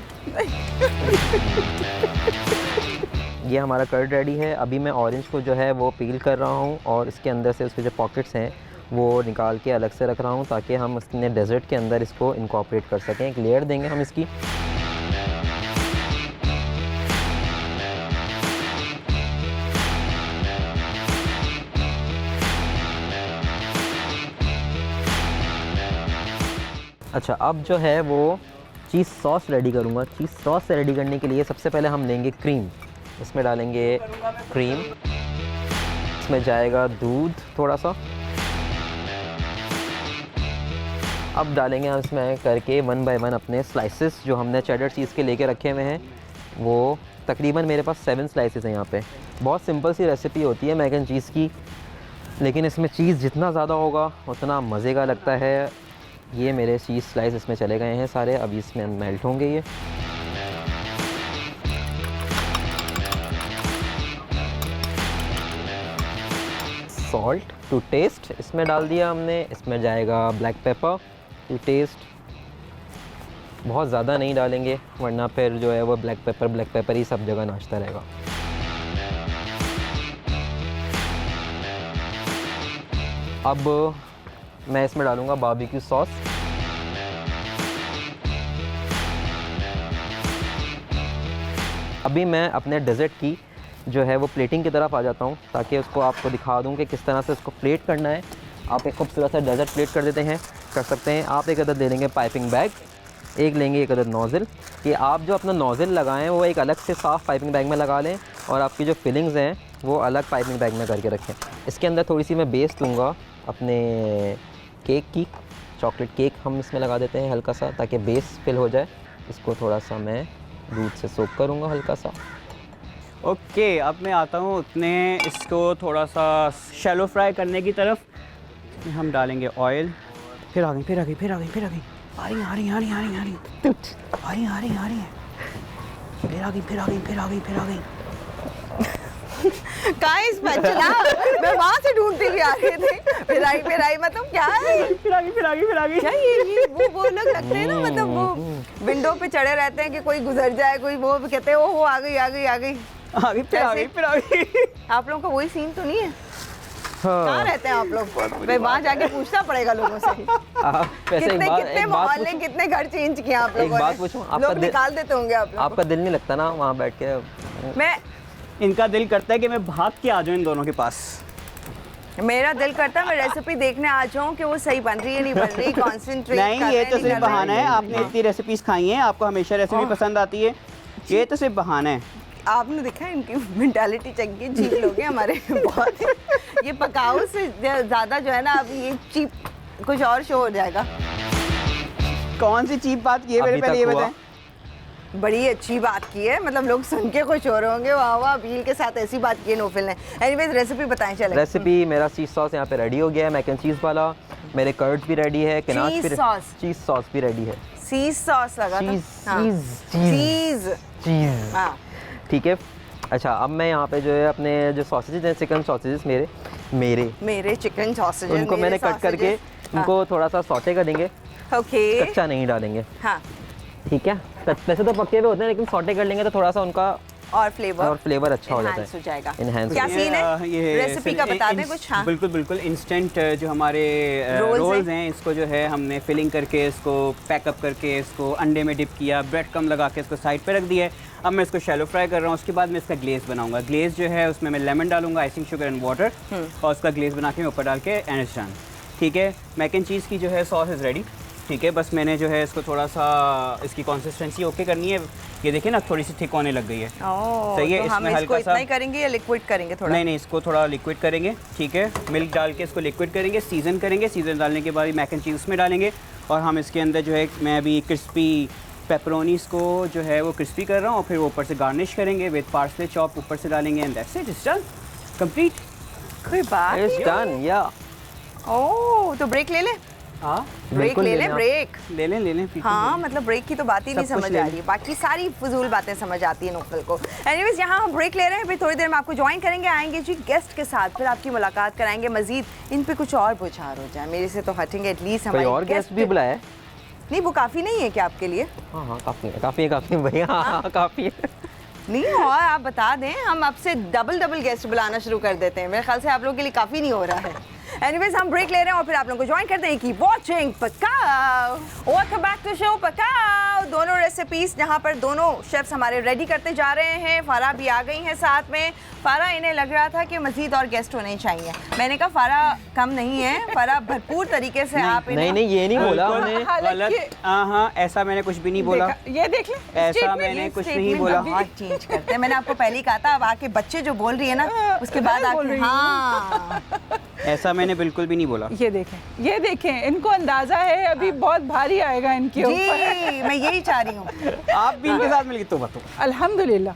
ये हमारा कर्ड रेडी है। अभी मैं ऑरेंज को जो है वो पील कर रहा हूँ और इसके अंदर से उसके जो पॉकेट्स हैं वो निकाल के अलग से रख रहा हूँ ताकि हम अपने डेजर्ट के अंदर इसको इनकॉर्पोरेट कर सकें। एक लेयर देंगे हम इसकी। अच्छा, अब जो है वो चीज़ सॉस रेडी करूँगा। चीज़ सॉस रेडी करने के लिए सबसे पहले हम लेंगे क्रीम। इसमें डालेंगे क्रीम, इसमें जाएगा दूध थोड़ा सा। अब डालेंगे हम इसमें करके 1 बाय 1 अपने स्लाइसेस जो हमने चेडर चीज़ के लेके रखे हुए हैं। वो तकरीबन मेरे पास 7 स्लाइसेस हैं यहाँ पे। बहुत सिंपल सी रेसिपी होती है मैक एंड चीज़ की, लेकिन इसमें चीज़ जितना ज़्यादा होगा उतना मज़े का लगता है। ये मेरे चीज़ स्लाइस इसमें चले गए हैं सारे, अभी इसमें मेल्ट होंगे ये। सॉल्ट टू टेस्ट इसमें डाल दिया हमने। इसमें जाएगा ब्लैक पेपर टू टेस्ट। बहुत ज़्यादा नहीं डालेंगे वरना फिर जो है वो ब्लैक पेपर ही सब जगह नाचता रहेगा। अब मैं इसमें डालूँगा बारबेक्यू सॉस। अभी मैं अपने डेज़र्ट की जो है वो प्लेटिंग की तरफ आ जाता हूँ ताकि उसको आपको दिखा दूँ कि किस तरह से उसको प्लेट करना है। आप एक खूबसूरत सा डेज़र्ट प्लेट कर सकते हैं। आप एक अदद ले लेंगे पाइपिंग बैग, एक लेंगे एक अदद नोज़ल। कि आप जो अपना नोज़ल लगाएं वो एक अलग से साफ़ पाइपिंग बैग में लगा लें और आपकी जो फिलिंग्स हैं वो अलग पाइपिंग बैग में करके रखें। इसके अंदर थोड़ी सी मैं बेस दूँगा अपने केक की। चॉकलेट केक हम इसमें लगा देते हैं हल्का सा ताकि बेस फिल हो जाए। इसको थोड़ा सा मैं दूध से सोक करूँगा हल्का सा। ओके, अब मैं आता हूँ उतने इसको थोड़ा सा शैलो फ्राई करने की तरफ। इसमें हम डालेंगे ऑयल। फिर आ गई। आ रही है। फिर आ गई। कहाँ है स्पैचुला? मैं वहाँ से ढूंढती हुई आ रही थी। फिर आई मतलब क्या है? फिर आ गई। क्या ये वो लोग लगते हैं ना, मतलब वो विंडो पे चढ़े रहते हैं कि कोई गुजर जाए, कोई वो कहते हैं वो आ गई। फिर आ गई। आप लोगों का वही सीन तो नहीं है? हाँ। कहाँ रहते हैं आप लोग? मैं वहाँ जाके पूछना पड़ेगा लोगों से। कितने मोहल्ले, कितने घर चेंज किए आप लोगों ने? एक बात पूछूं, लोग निकाल देते होंगे आप लोग। आपका दिल नहीं लगता ना वहाँ बैठ के? मैं इनका दिल करता है कि मैं भाग के आ जाऊँ इन दोनों के पास। मेरा दिल करता है मैं रेसिपी देखने आ जाऊँ कि वो सही बन रही है नहीं बन रही, कॉन्सेंट्रेट नहीं, ये तो सिर्फ बहाना है। आपने इतनी रेसिपीज खाई हैं, आपको हमेशा रेसिपी पसंद आती है। ये तो सिर्फ बहाना है। आपने देखा है इनकी मेंटालिटी चंगी चीप लोग हैं हमारे बहुत। ये पकाओ से ज़्यादा जो है ना, अब ये चीप कुछ और शो हो जाएगा। कौन सी चीप बात की है मेरे, पहले ये बताएं। बड़ी अच्छी बात की है, मतलब लोग सुन के खुश हो रहे होंगे। वाह वाह, बील के साथ ऐसी बात की है नोफिल ने। एनीवेज रेसिपी बताएं चलें। रेसिपी मेरा चीज़ सॉस यहाँ पे रेडी हो गया है, मैक एंड चीज़ वाला। मेरे कर्ड्स भी रेडी है, किनाश भी, चीज़ सॉस भी रेडी है। चीज़ सॉस लगा था। चीज़ हाँ ठीक है। अच्छा, अब मैं यहाँ पे जो है अपने जो सॉसेजेस हैं, चिकन सॉसेजेस मेरे चिकन सॉसेज उनको मैंने कट करके उनको थोड़ा सा सॉटे करेंगे। ओके, कच्चा नहीं डालेंगे। हाँ ठीक है, वैसे तो पक्के हुए होते हैं लेकिन सॉटे कर लेंगे तो थोड़ा सा उनका और फ्लेवर अच्छा हो जाता हो है, जाएगा। Enhance क्या हो सीन है? ये रेसिपी का बता दें कुछ। हाँ बिल्कुल इंस्टेंट जो हमारे रोल्स हैं, इसको जो है हमने फिलिंग करके इसको पैकअप करके इसको अंडे में डिप किया, ब्रेड क्रम लगा के इसको साइड पे रख दिया है। अब मैं इसको शैलो फ्राई कर रहा हूँ। उसके बाद मैं इसका ग्लेज बनाऊंगा। ग्लेज जो है उसमें मैं लेमन डालूंगा, आइसिंग शुगर एंड वाटर, और उसका ग्लेज बना के मैं ऊपर डाल के एंड इट्स डन। ठीक है, मैक एंड चीज़ की जो है सॉस इज़ रेडी। ठीक है, बस मैंने जो है इसको थोड़ा सा इसकी कंसिस्टेंसी ओके करनी है। ये देखिए ना, थोड़ी सी थिक होने लग गई है। सही है, तो हम इसमें इसको हल्का इतना सा ही करेंगे या लिक्विड करेंगे थोड़ा? नहीं, इसको थोड़ा लिक्विड करेंगे। ठीक है, मिल्क डाल के इसको लिक्विड करेंगे, सीज़न करेंगे। सीज़न डालने के बाद मैक एंड चीज़ उसमें डालेंगे और हम इसके अंदर जो है मैं अभी क्रिस्पी पेपरोनीस को जो है वो क्रिस्पी कर रहा हूँ और फिर ऊपर से गार्निश करेंगे विद पार्सले चॉप ऊपर से डालेंगे and that's it, it's done, complete. कोई बात इट्स डन। या ओह, तो ब्रेक ले ले। हाँ ब्रेक बिल्कुल ले ले लें, लें आप। ब्रेक। ले लें पीछे हाँ मतलब ब्रेक की तो बात ही नहीं सब कुछ समझ ले आ लें। रही है, बाकी सारी फजूल बातें समझ आती है नौफल को। एनीवेज यहाँ हम ब्रेक ले रहे हैं, फिर थोड़ी देर में आपको ज्वाइन करेंगे, आएंगे जी गेस्ट के साथ, फिर आपकी मुलाकात कराएंगे मजीद। इन पे कुछ और बुझार हो जाए, मेरे से तो हटेंगे एटलीस्ट कोई और हमारे गेस्ट भी बुलाया है? नहीं वो काफ़ी नहीं है क्या आपके लिए? हाँ हाँ काफ़ी है भैया, हाँ काफ़ी है। नहीं और आप बता दें, हम अब से डबल गेस्ट बुलाना शुरू कर देते हैं, मेरे ख्याल से आप लोगों के लिए काफ़ी नहीं हो रहा है। एनीवेज हम ब्रेक ले रहे हैं और फिर आप लोगों को ज्वाइन करते हैं। कीप वाचिंग पकाओ, वेलकम बैक टू शो पकाओ। दोनों रेसिपीज जहाँ पर दोनों शेफ्स हमारे रेडी करते जा रहे हैं। फारा भी आ गई हैं साथ में। फारा, इन्हें लग रहा था कि मजीद और गेस्ट होने चाहिए, मैंने कहा फारा कम नहीं है, फारा भरपूर तरीके से आप नहीं नहीं ये नहीं बोला बिल्कुल हमने। गलत। हाँ ऐसा मैंने कुछ भी नहीं बोला, ये देख ले, ऐसा statement मैंने ये कुछ statement नहीं बोला। अभी- बहुत चेंज करते हैं, मैंने आपको पहले ही कहा था। अब आके बच्चे जो बोल रही है ना उसके बाद मैं बोल आके रही हूँ। हाँ ऐसा मैंने बिल्कुल भी नहीं बोला। ये देखें, इनको अंदाजा है अभी बहुत भारी आएगा इनके ऊपर। जी मैं यही चाह रही हूँ। आप भी इनके साथ मिलके तो बताओ। अल्हम्दुलिल्लाह,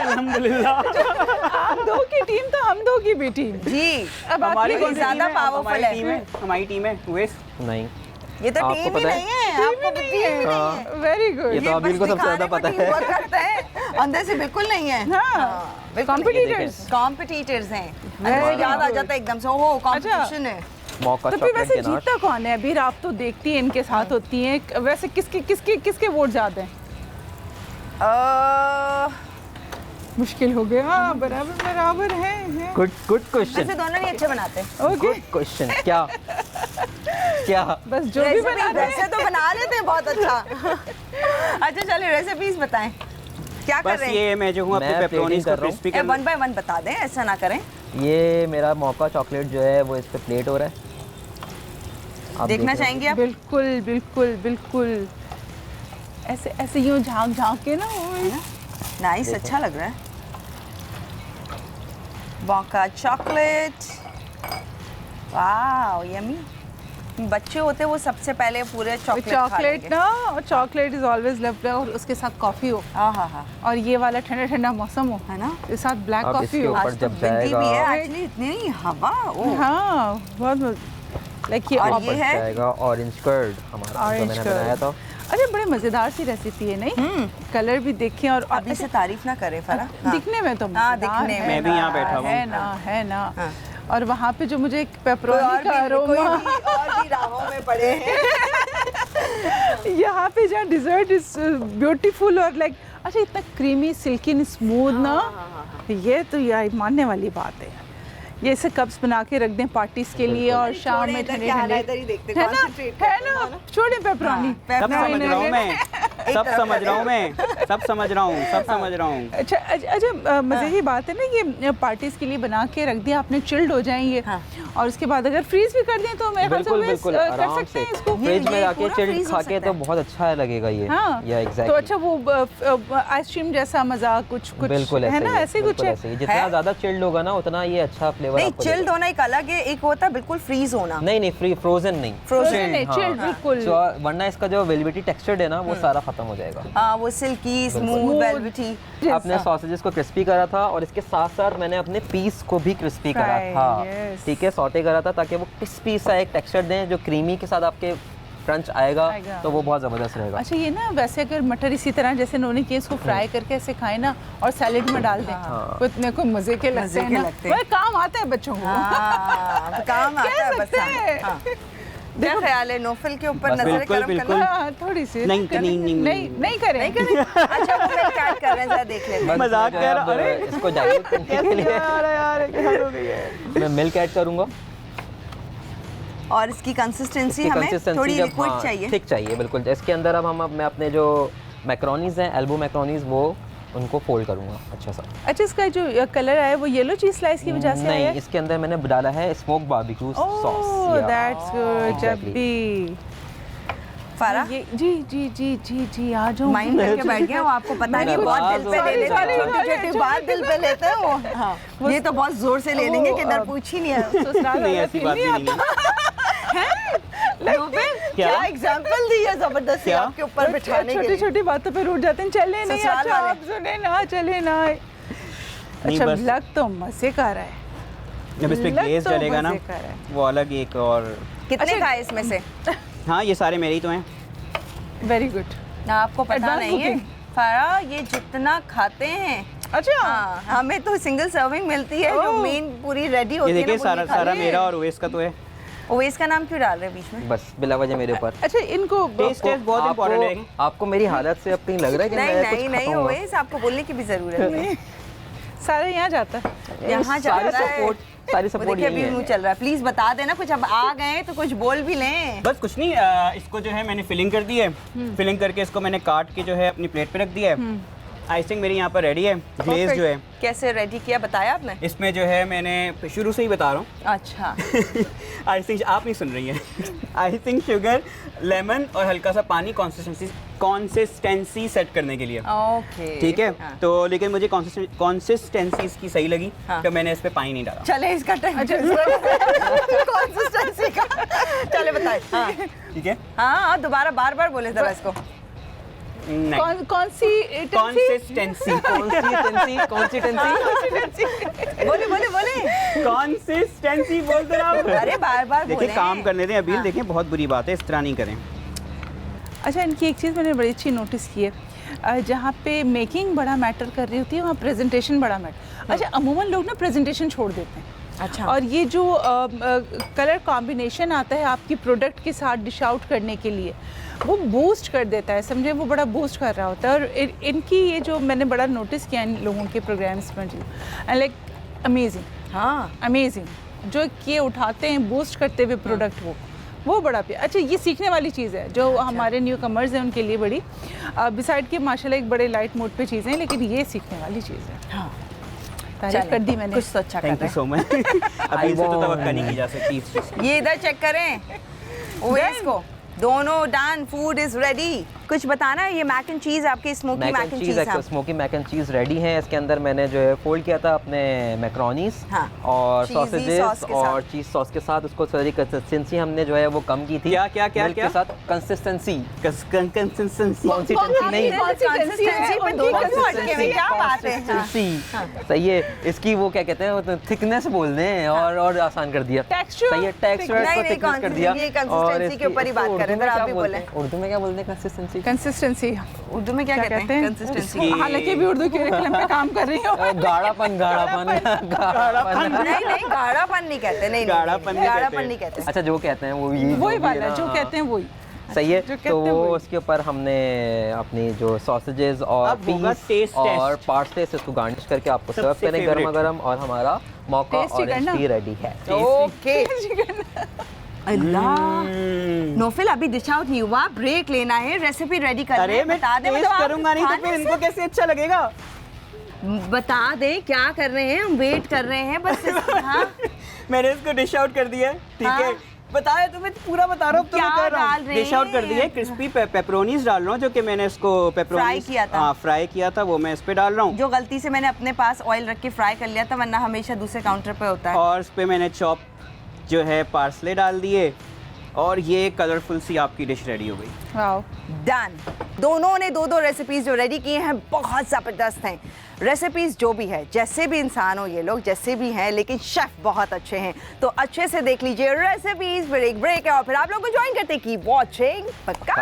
अल्हम्दुलिल्लाह। हम दो की टीम तो हम दो की भी टीम। जी अब आप हमारी ये कौन सी ज्यादा टीम है? powerful हमारी है। टीम है, हमारी टीम है उवैस। नहीं ये तो आपको टीम ही पता है? नहीं है, आपको तो टीम ही नहीं है। Very good. ये तो अभी इनको सबसे ज़्यादा पता है। वर्क करता है, अंदर से बिल्कुल नहीं है। हाँ, कॉम्पिटिटर्स कॉम्पिटिटर्स हैं। Very मुझे याद आ good. जाता है एकदम से, ओहो कॉम्पिटिशन है। मौका तो फिर चॉकलेट वैसे के नाश। जीतता कौन है? अभी आप तो देखती हैं इनके साथ होती हैं, वैसे किसके वोट ज्यादा हैं? मुश्किल हो गया। हाँ, बराबर है। गुड क्वेश्चन, वैसे दोनों नहीं अच्छे बनाते। Okay, good question. क्या बस जो भी रेसिपी बना रहे हैं। वैसे तो बना लेते हैं बहुत अच्छा। अच्छा चलिए रेसिपीज बताएं, क्या कर बस रहे हैं? ये मैं जो हूँ अपने मैं पेपरोनीज plating को कर रहा हूँ। क्रिस्पी कर वन बाय वन बता दें, ऐसा ना करें। ये मेरा मौका चॉकलेट जो है वो इस पे प्लेट हो रहा है। आप देखना देख रहे चाहेंगे आप? बिल्कुल ऐसे यूं झांक के ना वो नाइस, अच्छा लग रहा है। मौका चॉकलेट, वाओ यमी। बच्चे होते वो सबसे पहले पूरे चॉकलेट ना, चॉकलेट इज ऑलवेज लव्ड, और उसके साथ कॉफी हो, हाँ हाँ हाँ और ये वाला ठंडा मौसम हो, है ना। इसके साथ ब्लैक अब कॉफी इसके हो। ऊपर आज तो जब विंडी भी है जाएगा- एक्चुअली, इतनी नहीं हवा। ओह हाँ बहुत लाइक ये और ऑप- ये है? जाएगा ऑरेंज कर्ड हमारा जो Orange मैंने curd। बनाया था। अरे बड़े मजेदार सी रेसिपी है नहीं? कलर भी देखें और अभी से तारीफ ना करे फरा। हाँ। दिखने में तो हाँ, मजेदार दिखने है में। मैं भी यहाँ बैठा हुआ हूँ। है ना। हाँ। और वहाँ पे जो मुझे एक कोई पेपरोनी का और अरोमा, भी राहों में पड़े हैं। यहाँ पे जहाँ डिजर्ट इज ब्यूटीफुल और लाइक अच्छा इतना क्रीमी सिल्की स्मूथ ना, ये तो यार मानने वाली बात है। ये ऐसे कप्स बना के रख दें पार्टीज के लिए और शाम छोड़े, में इधर ठंडे क्या हाल है, ठंडे, इधर ही देखते, है ना, concentrate है करते ना, हैं। छोड़े पेपरोनी। सब समझ रहा हूँ मैं, सब समझ रहा हूँ मैं, सब समझ रहा हूँ। अच्छा मज़े की बात है ना, ये पार्टीज के लिए बना के रख दिया आपने, चिल्ड हो जाएं ये, हाँ। और उसके बाद अगर फ्रीज भी कर दें तो मेरे ख्याल से बिल्कुल always, बिल्कुल कर आराम सकते से हैं इसको। फ्रिज में ये रखे पूरा चिल्ड freeze हो खा के सकता तो है। बहुत अच्छा लगेगा ये। हाँ या तो एग्जैक्टली। अच्छा वो आइसक्रीम जैसा मजा कुछ बिल्कुल है ऐसे ना, ही है, ऐसे कुछ बिल्कुल है। ऐसे ही। जितना है? ज़्यादा चिल्ड होगा ना उतना ये अच्छा फ्लेवर नहीं आपको चिल्ड देगा। होना एक अलग है, एक होता है बिल्कुल फ्रीज होना। नहीं फ्रोजन नहीं। Frozen नहीं, हाँ। चिल्ड बिल्कुल। So, वरना इसका जो वेलवेटी टेक्सचर है ना वो सारा खत्म हो जाएगा। हाँ वो सिल्की स्मूथ Smooth। वेलवेटी। अपने सॉसेजेस को क्रिस्पी करा था और इसके साथ साथ मैंने अपने पीस को भी क्रिस्पी करा Fry, था। yes। ठीक है, सॉटे करा था ताकि वो क्रिस्पी सा एक टेक्सचर दें जो क्रीमी के साथ आपके क्रंच आएगा तो वो बहुत ज़बरदस्त रहेगा। अच्छा ये ना वैसे अगर मटर इसी तरह जैसे उन्होंने किया इसको फ्राई करके ऐसे खाएं ना और सैलेड में डाल दें, हाँ। तो इतने को मजे के लगते मजे हैं के ना, लगते हैं। बड़े काम आते हैं बच्चों को। हाँ काम आता है कह बस। सकते हैं। हाँ। क्या ख्याल है नोफल के ऊपर बस नजर बिल्कुल, करम बिल्कुल। करना? हाँ, थोड़ी सी नहीं, नहीं करें। नहीं करें? अच्छा वो मैं कैट कर रहे हैं, जरा देख लेते हैं। बस मजाक मैं जो है कर अब रहा- अरे! इसको डाइल्यूट करने के लिए मैं मिल्क ऐड करूँगा। और इसकी कंसिस्टेंसी इसकी हमें कंसिस्टेंसी थोड़ी जब लिक्विड चाहिए। थिक चाहिए बिल्कुल। इसके अंदर अब मैं अपने जो मैक्रोनीज हैं, एल्बो मैक्रोनीज, वो उनको फोल्ड करूँगा अच्छा सा। अच्छा इसका जो कलर आया वो येलो चीज स्लाइस की वजह से आया नहीं, है? इसके अंदर मैंने डाला है smoke barbecue sauce. That's good. जब Exactly. भी फारा ये जी आ जाओ। माइंड करके बैठ गया वो, आपको पता नहीं, मैंने बहुत बात दिल पे ले sorry, लेते हैं, sorry, छोटी छोटी sorry, बात दिल पे लेते हैं वो। हाँ ये तो बहुत जोर से ले लेंगे कि इधर पूछ ही नहीं है। ससुराल नहीं वाला ऐसी feel बात नहीं भी नहीं है। क्या एग्जांपल दी है जबरदस्ती क्या? आपके ऊपर बिठाने के छोटी लिए। छोटी बातों पे रूठ जाते हैं, चले नहीं। ससुराल अच्छा वाले। आप सुने ना, चले ना। अच्छा बस- लग तो मजे का रहा है। जब इस पे लग ग्लेज तो डलेगा ना मज़े का है। वो अलग एक और। कितने खाए इसमें से? हाँ ये सारे मेरे ही तो हैं। Very good. आपको पता Advanced नहीं है cooking। फारा, ये जितना खाते हैं, अच्छा हाँ, हमें तो सिंगल सर्विंग मिलती है जो ओह। मेन पूरी रेडी होती ये है ना, देखिए वो सारा ये खाते सारा हैं। मेरा और उवैस का तो है। ओवैस का नाम क्यों डाल रहे हैं बीच में? बस बिला वजह मेरे ऊपर। अच्छा इनको टेस्ट बहुत इंपॉर्टेंट है। आपको मेरी हालत से अब कहीं लग रहा है कि नहीं मैं कुछ नहीं नहीं खाता हूँ? ओवैस, आपको बोलने की भी जरूरत नहीं। सारे यहाँ जाता है। यहाँ जा सारी रहा है। सपोर्ट सारी वो सपोर्ट देखिए यही अभी मुंह है। चल रहा है, प्लीज बता देना कुछ, अब आ गए तो कुछ बोल भी लें। बस कुछ नहीं, इसको जो है मैंने फिलिंग कर दी है। फिलिंग करके इसको मैंने काट के जो है अपनी प्लेट पे रख दिया है। आइसिंग मेरी यहाँ पर रेडी है। ग्लेज जो है कैसे रेडी किया बताया आपने? इसमें जो है मैंने शुरू से ही बता रहा हूँ। अच्छा आइसिंग आप नहीं सुन रही हैं। आइसिंग शुगर, लेमन और हल्का सा पानी कंसिस्टेंसी सेट करने के लिए। ओके ठीक है हाँ। तो लेकिन मुझे कंसिस्टेंसी इसकी सही लगी हाँ। तो मैंने इस पे पानी नहीं डाला। चले इसका टाइम कंसिस्टेंसी का चले बताए। हाँ ठीक है हाँ दोबारा बार बार बोले जरा इसको। नहीं कौन सी कंसिस्टेंसी बोले बोले बोले कंसिस्टेंसी बोलते रहो। अरे बार बार देखिए बोले। काम करने दें अभी। हाँ। देखिए बहुत बुरी बात है, इस तरह नहीं करें। अच्छा इनकी एक चीज़ मैंने बड़ी अच्छी नोटिस की है, जहाँ पे मेकिंग बड़ा मैटर कर रही होती है वहाँ प्रेजेंटेशन बड़ा मैटर। अच्छा अमूमन लोग ना प्रेजेंटेशन छोड़ देते हैं। अच्छा और ये जो कलर कॉम्बिनेशन आता है आपकी प्रोडक्ट के साथ डिश आउट करने के लिए, वो बूस्ट कर देता है, समझे, वो बड़ा बूस्ट कर रहा होता है। और इनकी ये जो मैंने बड़ा नोटिस किया इन लोगों के प्रोग्राम्स में जी, लाइक अमेजिंग हाँ अमेजिंग जो किए उठाते हैं बूस्ट करते हुए प्रोडक्ट, वो बड़ा प्यार। अच्छा ये सीखने वाली चीज़ है जो हमारे न्यू कमर्स हैं उनके लिए बड़ी, बिसाइड के माशाल्लाह एक बड़े लाइट मोड पे चीज़ें हैं, लेकिन ये सीखने वाली चीज़ है। हाँ तारीफ चलें, कर दी मैंने। कुछ तो अच्छा कर थैंक यू रहे सो मच। अभी इनसे तो तवक्का नहीं की जा सकती इस चीज़ की। हैं। ये इधर चेक करें ओवैस को, दोनों डन, फूड इज रेडी। कुछ बताना है, ये मैक एंड चीज आपकी स्मोकी मैक एंड चीज है। Smoky mac and cheese ready है। इसके अंदर मैंने जो है फोल्ड किया था अपने मैक्रोनीस हाँ, और cheesy सॉसेजेस sauce के और साथ। चीज़ सॉस के साथ उसको थोड़ी कंसिस्टेंसी हमने जो है वो कम की थी। क्या Milk के साथ कंसिस्टेंसी कंसिस्टेंसी कंसिस्टेंसी नहीं कंसिस्टेंसी पे दोनों क्यों अटके हुए, क्या बात है? हाँ। कंसिस्टेंसी सही है। इसकी वो क्या कहते हैं थिकनेस बोल दें और आसान कर दिया। Texture, सही है, टेक्सचर नहीं, को नहीं, थिकनेस कर दिया। ये consistency के ऊपर ही बात कर रहे हैं, उर्दू में आप क्या भी बोलते बोलें। हैं? उर्दू में क्या बोलते हैं कंसिस्टेंसी? कंसिस्टेंसी उर्दू में क्या कहते हैं? कंसिस्टेंसी। इसकी- हालांकि भी उर्दू करिकुलम पे काम कर रही हूँ। गाढ़ापन नहीं नहीं गाढ़ापन नहीं कहते, नहीं गाढ़ापन नहीं कहते। गाढ़ापन नहीं कहते। अच्छा जो कहते हैं वो ये वही जो भी है वाला ना, जो हाँ। कहते हैं वही। सही है। जो कहते तो हैं वो वही। उसके ऊपर हमने अपनी जो सॉसेजेस और अब होगा पीस taste और test। पार्सले से इसको गार्निश करके आपको सर्व सबसे करें गर्मा favorite। गर्म, और हमारा मौका Tasty ऑरेंज करना। टी रेडी है। ओके अल्लाह नोफिल अभी डिश आउट नहीं हुआ, ब्रेक लेना है, रेसिपी रेडी करना अरे है, मैं बता दे टेस्ट करूंगा नहीं तो खाने फिर इनको कैसे अच्छा लगेगा। से- बता दे क्या कर रहे हैं, हम वेट कर रहे हैं बस। हाँ मैंने इसको डिश आउट कर दिया है, ठीक है। हाँ। बताया तुम्हें पूरा बता रहा हूँ, क्या डाल रहे डिश आउट कर हैं? दी है। क्रिस्पी पेपरोनीज डाल रहा हूँ, जो कि मैंने इसको पेपरोनीज किया था। हाँ फ्राई किया था, वो मैं इस पे डाल रहा हूँ। जो गलती से मैंने अपने पास ऑयल रख के फ्राई कर लिया था, वरना हमेशा दूसरे काउंटर पे होता है। और इस पे मैंने चॉप जो है पार्सले डाल दिए, और ये कलरफुल सी आपकी डिश रेडी हो गई। Wow done. दोनों ने दो रेसिपीज जो रेडी की हैं बहुत ज़बरदस्त हैं। रेसिपीज जो भी है, जैसे भी इंसान हो ये लोग, जैसे भी हैं, लेकिन शेफ बहुत अच्छे हैं। तो अच्छे से देख लीजिए रेसिपीज, फिर एक ब्रेक है और फिर आप लोग को ज्वाइन करते की वॉचिंग पक्का।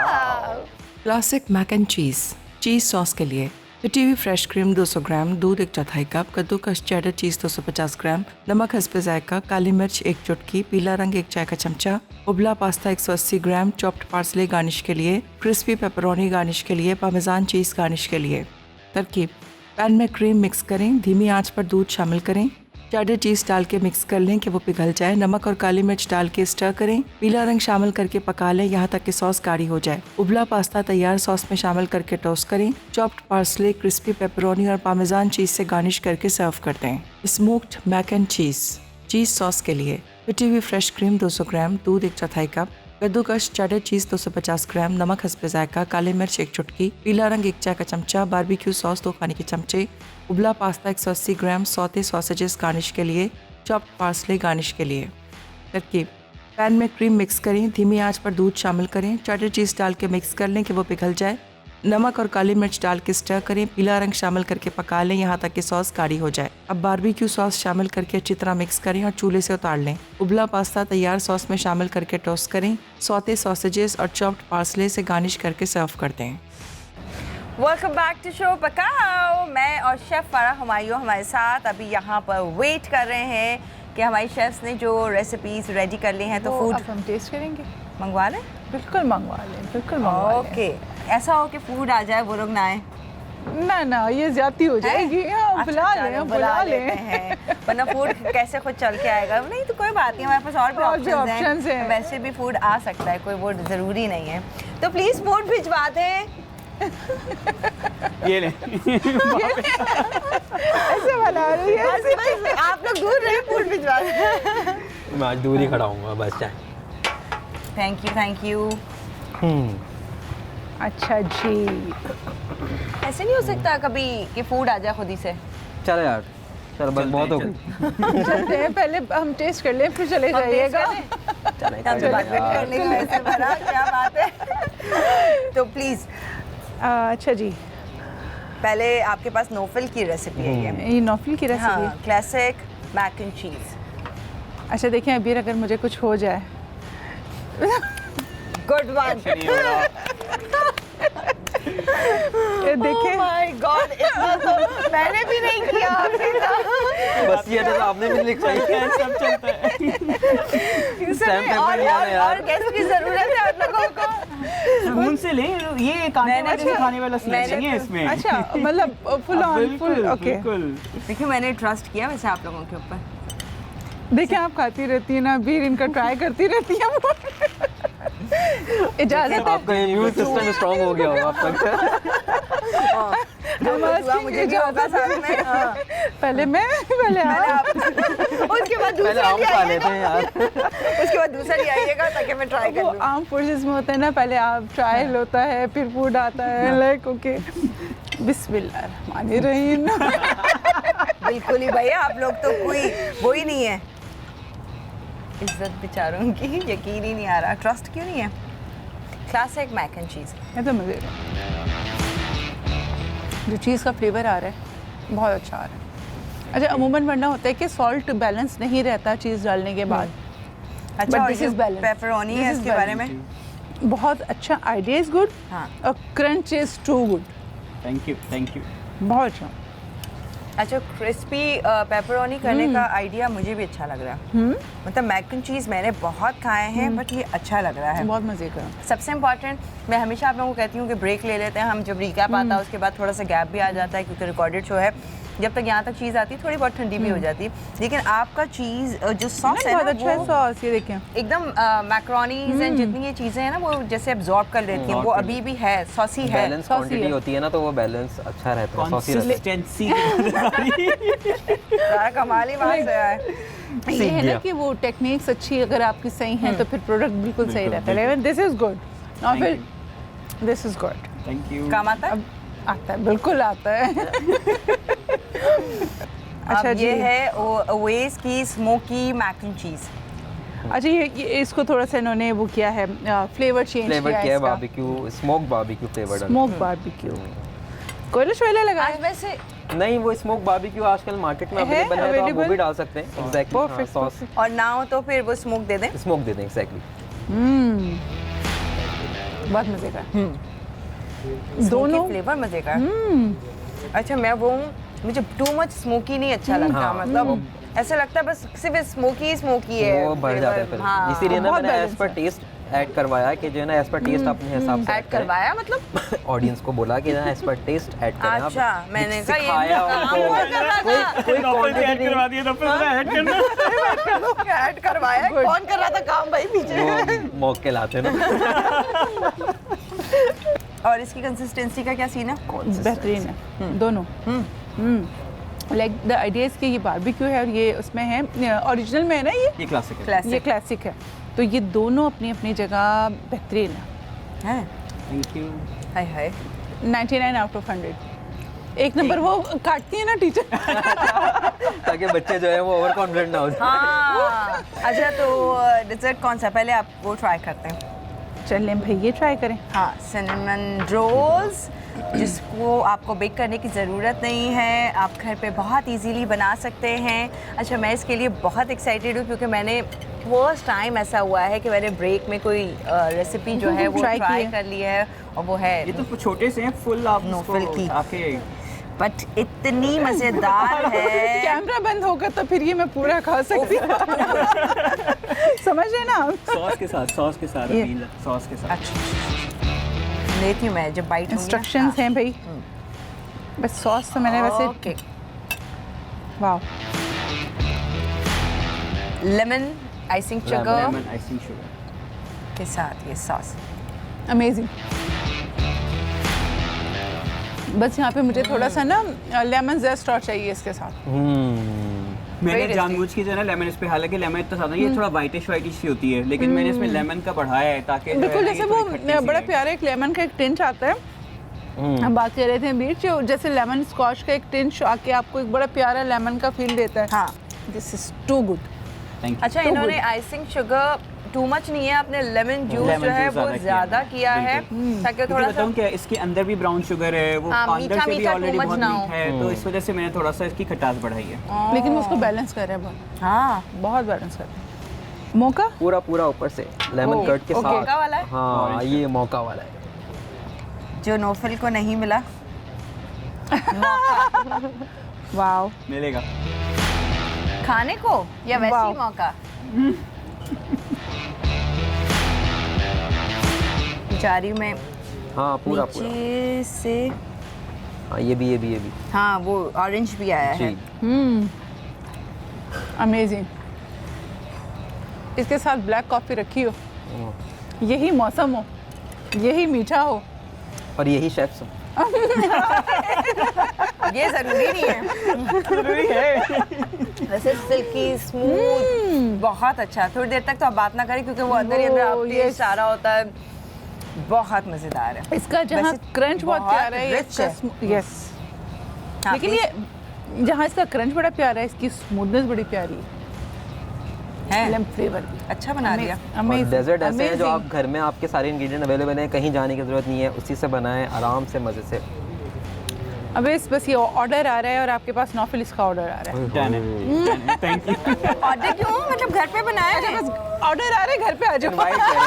Classic mac and cheese sauce के लिए पिटी हुई फ्रेश क्रीम 200 ग्राम, दूध 1/4 कप, कद्दूकस चेडर चीज़ 250 ग्राम, नमक हस्बे जायका, काली मिर्च 1 चुटकी, पीला रंग 1 चाय का चमचा, उबला पास्ता 180 ग्राम, चॉप्ड पार्सले गार्निश के लिए, क्रिस्पी पेपरोनी गार्निश के लिए, पामेजान चीज़ गार्निश के लिए। तरकीब: पैन में क्रीम मिक्स करें, धीमी आंच पर दूध शामिल करें, चेडर चीज़ डाल के मिक्स कर लें कि वो पिघल जाए, नमक और काली मिर्च डाल के स्टर करें, पीला रंग शामिल करके पका लें यहाँ तक कि सॉस गाढ़ी हो जाए। उबला पास्ता तैयार सॉस में शामिल करके टोस्ट करें, चॉप्ड पार्सले, क्रिस्पी पेपरोनी और पामेजान चीज़ से गार्निश करके सर्व कर दें। Smoked mac and cheese sauce के लिए पिटी हुई फ्रेश क्रीम 200 ग्राम, दूध 1/4 कप, कद्दूकस चेडर चीज़ 250 ग्राम, नमक हस्बे जायका, काली मिर्च 1 चुटकी, पीला रंग 1 चाय का चमचा, बारबेक्यू सॉस 2 खाने के चमचे, उबला पास्ता 180 ग्राम, सौते सॉसेजेस गार्निश के लिए, चॉप्ड पार्सले गार्निश के लिए। तरकीब: पैन में क्रीम मिक्स करें, धीमी आंच पर दूध शामिल करें, चेडर चीज़ डाल के मिक्स कर लें कि वो पिघल जाए, नमक और काली मिर्च डाल के स्टर करें, पीला रंग शामिल करके पका लें यहाँ तक कि सॉस गाढ़ी हो जाए। अब बारबेक्यू सॉस शामिल करके अच्छी तरह मिक्स करें और चूल्हे से उतार लें। उबला पास्ता तैयार सॉस में शामिल करके टोस्ट करें। सौते सॉसेजेस और चॉप्ड पार्सले से गार्निश करके सर्व कर दें। वेलकम बैक टू शो पकाओ। मैं और शेफ़ फराह हुमायूं हमारे साथ अभी यहाँ पर वेट कर रहे हैं कि हमारी शेफ्स ने जो रेसिपीज रेडी कर ली हैं तो फूड अब हम टेस्ट करेंगे। मंगवा लें। बिल्कुल मंगवा लें, बिल्कुल मंगवा लें। ओके, ऐसा हो कि फूड आ जाए वो लोग ना आए। ना ये ज्यादा हो जाएगी। हाँ, अच्छा, बुला चलो, लें, बुला लेते लें। हैं, वरना फूड कैसे खुद चल के आएगा। नहीं तो कोई बात नहीं, हमारे पास और भी और भी ऑप्शंस options हैं। हैं। वैसे भी फूड आ सकता है, कोई वो ज़रूरी नहीं है। तो प्लीज़ फूड भिजवा दें। ये ले। ऐसे बना रही है। बस बस आप लोग दूर रहे, फूड भिजवा दें। मैं आज दूर ही खड़ा हूँ बस चाहे। Thank you, thank you. अच्छा जी। ऐसे नहीं हो सकता कभी कि फूड आ जाए खुद ही से। चलो यार, चलो बस बहुत हो गई। चलते हैं, पहले हम टेस्ट कर लें फिर चले जाइएगा। चले तब कर बात यार। करने का ऐसे भरा, क्या बात है। तो प्लीज़ अच्छा जी, पहले आपके पास नोफल की रेसिपी है ये। ये नॉफल की रेसिपी। हाँ, क्लासिक मैक एंड चीज़। अच्छा देखें, अभी अगर मुझे कुछ हो जाए। Good one. नहीं हो रहा। ये देखें। माय गॉड, इतना तो मैंने भी नहीं किया अभी तक। बस ये तो आपने भी लिखा है। सब चलता है। स्टैम्प पेपर नहीं आना यार। और गेस्ट की जरूरत है आप लोगों को। सुकून से लें, ये कांटे मैंने वाले भी- खाने वाला स्नैक्स मैंने नहीं है तो- इसमें। अच्छा मतलब फुल ऑन बिल्कुल, फुल। ओके, बिल्कुल। देखिए मैंने ट्रस्ट किया वैसे आप लोगों के ऊपर। देखिए आप खाती रहती है ना, बीर इनका ट्राई करती रहती है वो। इजाजत है। आपका इम्यून सिस्टम स्ट्रांग हो गया होगा अब तक। हुआ मुझे भी होगा साथ में। हाँ। पहले पहले आप। आप उसके बाद पहले दूसरा हम भी खा आइएगा। लेते हैं यार। उसके बाद दूसरा भी आइएगा ताकि मैं ट्राई कर वो लूँ। आर्म फोर्सेस में होता है ना, पहले आप ट्रायल होता है फिर फूड आता है। लाइक ओके, बिस्मिल्लाहिर्रहमानिर्रहीम। बिल्कुल ही भैया, आप लोग तो कोई वो ही नहीं है। इज्जत बेचारों की यकीन ही नहीं आ रहा। ट्रस्ट क्यों नहीं है? Classic mac and cheese. ये तो मज़े का, जो चीज़ का फ्लेवर आ रहा है बहुत अच्छा आ रहा है। अच्छा, अमूमन वरना होता है कि सॉल्ट बैलेंस नहीं रहता चीज़ डालने के बाद। अच्छा, But और this ये is balanced. पेपरोनी है, This is इसके बारे में बहुत अच्छा, आइडिया इज़ गुड हाँ। और crunch is too good. Thank you, thank you. बहुत अच्छा। अच्छा, क्रिस्पी पेपरोनी करने का आइडिया मुझे भी अच्छा लग रहा है। मतलब मैक एंड चीज़ मैंने बहुत खाए हैं बट ये अच्छा लग रहा है। बहुत मज़े का। सबसे इम्पॉर्टेंट, मैं हमेशा आप लोगों को कहती हूँ कि ब्रेक ले लेते हैं हम। जब रिकैप आता है उसके बाद थोड़ा सा गैप भी आ जाता है क्योंकि रिकॉर्डेड शो है। जब तक यहाँ तक चीज़ आती है थोड़ी बहुत ठंडी भी हो जाती है, लेकिन आपका चीज़ जो सॉस है बहुत ना अच्छा है वो सॉस। ये देखें, एकदम मैक्रोनीज एंड जितनी ये चीज़ें हैं ना वो जैसे एब्जॉर्ब कर लेती हैं, वो Absorb कर अभी भी है, सॉसी है। बैलेंस सॉसी क्वांटिटी है। होती है ना, तो वो बैलेंस अच्छा रहता है, सॉसी रहता है। कंसिस्टेंसी। सारा कमाल ही वहाँ से आया है। ये है ना गया। कि वो टेक्निक्स अच्छी अगर आपकी सही हैं तो फिर प्रोडक्ट बिल्कुल सही बिल्कुल, रहता है। दिस इज़ गुड और फिर this is good. Thank you. काम आता है। अब आता है, बिल्कुल आता है। अच्छा अब जी, ये है ओवेस की स्मोकी मैक एंड चीज़। अच्छा ये इसको थोड़ा सा इन्होंने वो किया है, फ्लेवर चेंज फ्लेवर किया किया है, है बारबेक्यू, स्मोक बारबेक्यू फ्लेवर डाला। Smoke barbecue. कोयला शोयला लगा आज वैसे नहीं, वो स्मोक बारबेक्यू आजकल मार्केट में है अवेलेबल है, तो आप वो available? भी डाल सकते हैं। एग्जैक्टली, Perfect, सॉस और ना हो तो फिर वो स्मोक दे दें। स्मोक दे दें। एग्जैक्टली, बहुत मज़े का। दोनों फ्लेवर मजे का है। अच्छा, मैं वो हूँ, मुझे टू मच स्मोकी नहीं अच्छा लगता। हाँ। मतलब ऐसा लगता है बस सिर्फ स्मोकी है। वो बढ़ जाता है फिर। हाँ। इसीलिए ना बहुत मैंने balance एज पर है। टेस्ट ऐड करवाया कि जो है ना एज पर टेस्ट अपने हिसाब से ऐड करवाया मतलब ऑडियंस को बोला कि ना एज पर टेस्ट ऐड करें। आप अच्छा, मैंने कहा ये सिखाया काम उनको। कौन कर रहा था? कोई quantity नहीं। करवा दिया तो फिर ऐड करना। ऐड करवाया, Good. कौन कर रहा था काम भाई पीछे? वो मौके लाते ना। और इसकी कंसिस्टेंसी का क्या सीन है? बेहतरीन है दोनों। लाइक द आइडिया कि ये बारबेक्यू है और ये उसमें है, ओरिजिनल में है ना ये क्लासिक है। ये क्लासिक क्लासिक है, तो ये दोनों अपनी अपनी जगह बेहतरीन है। है। Thank you. Hi hi. 99 out of 100। एक नंबर वो काटती है ना टीचर। ताकि बच्चे जो है वो ओवर कॉन्फिडेंट ना हो जाए। हाँ। अच्छा, तो डिजर्ट कौन सा? पहले आप वो ट्राई करते हैं। चलिए भाई ये ट्राई करें। हाँ, सिनेमन रोल्स जिसको आपको बेक करने की ज़रूरत नहीं है, आप घर पे बहुत इजीली बना सकते हैं। अच्छा, मैं इसके लिए बहुत एक्साइटेड हूँ क्योंकि मैंने फर्स्ट टाइम ऐसा हुआ है कि मैंने ब्रेक में कोई रेसिपी जो है वो Try ट्राई की है। कर ली है और वो है ये तो छोटे से हैं, फुल आप नोफल इसको की। आके बट इतनी मज़ेदार है। कैमरा बंद होगा तो फिर ये मैं पूरा खा सकती हूँ। समझ रहे ना आप? सॉस के साथ ये। सॉस के साथ। अच्छा, लेती हूँ मैं जब बाइट इंस्ट्रक्शंस हैं भाई। बस सॉस तो मैंने वैसे ओके। वाह lemon icing sugar lemon icing sugar के साथ ये सॉस। अमेजिंग। बस यहाँ पे मुझे थोड़ा सा ना लेमन जेस्ट और चाहिए इसके साथ। मैंने tasty। जानबूझ के जो है ना लेमन इस पे, हालांकि लेमन इतना ज़्यादा ये थोड़ा वाइटिश सी होती है, लेकिन मैंने इसमें लेमन का बढ़ाया है ताकि जो है बिल्कुल ना जैसे ये वो थोड़ी खट्टी सी बड़ा रहे। प्यारा एक लेमन का एक टिंच आता है। हम बात कर रहे थे बीच जो जैसे लेमन स्कॉच का एक टिंच आके आपको एक बड़ा प्यारा लेमन का फील देता है। हाँ। This is too good. Thank you। अच्छा, इन्होंने आइसिंग शुगर टू मच नहीं है, आपने लेमन जूस Lemon जो है juice वो ज़्यादा ज़्यादा किया है बिल्कुल। ताकि क्योंकि थोड़ा सा बताऊं क्या, इसके अंदर भी ब्राउन शुगर है, वो हाँ, अंदर से भी मीठा ऑलरेडी too much बहुत ना हो। मीठा है, तो इस वजह से मैंने थोड़ा सा इसकी खटास बढ़ाई है। लेकिन वो उसको बैलेंस कर रहे हैं बहुत, हाँ बहुत बैलेंस कर रहे हैं। मौका पूरा पूरा ऊपर से लेमन ओह, कर्ड के ओके। साथ। मौका वाला है? हाँ, ये मौका वाला है। जो नोफल को नहीं मिला। वाओ। मिलेगा। खाने को या वैसे ही वाह। मौका? जा रही हूँ मैं हाँ, पूरा पूरा। नीचे से। हाँ, ये भी। हाँ, वो ऑरेंज भी आया है। जी। अमेजिंग। इसके साथ ब्लैक कॉफ़ी रखी हो, यही मौसम हो, यही मीठा हो। और यही शेफ्स हैं। ये जरूरी नहीं है। जरूरी है। वैसे सिल्की स्मूथ बहुत अच्छा। थोड़ी देर तक तो आप बात ना करें क्योंकि वो अंदर ही अंदर वो, आपके yes। सारा होता है। बहुत मजेदार है। इसका जहाँ वैसे क्रंच बहुत प्यारा है, rich है। यस। हाँ, लेकिन please। ये जहाँ इसका क्रंच बड़ा प्यारा है, इसकी स्मूथनेस बड़ी प्यारी है। है लेमन फ्लेवर भी अच्छा बना दिया। और डेजर्ट ऐसे है जो आप घर में आपके सारे इंग्रेडिएंट अवेलेबल हैं, कहीं जाने की ज़रूरत नहीं है, उसी से बनाएं आराम से मज़े से। अब बस ये ऑर्डर आ रहा है और आपके पास नॉफिलिस का ऑर्डर आ रहा है। Done है। Thank you। ऑर्डर क्यों? मतलब घर पे बनाया है। बस ऑर्डर आ रहा है, घर पे आ जाओ। इनवाइट करें।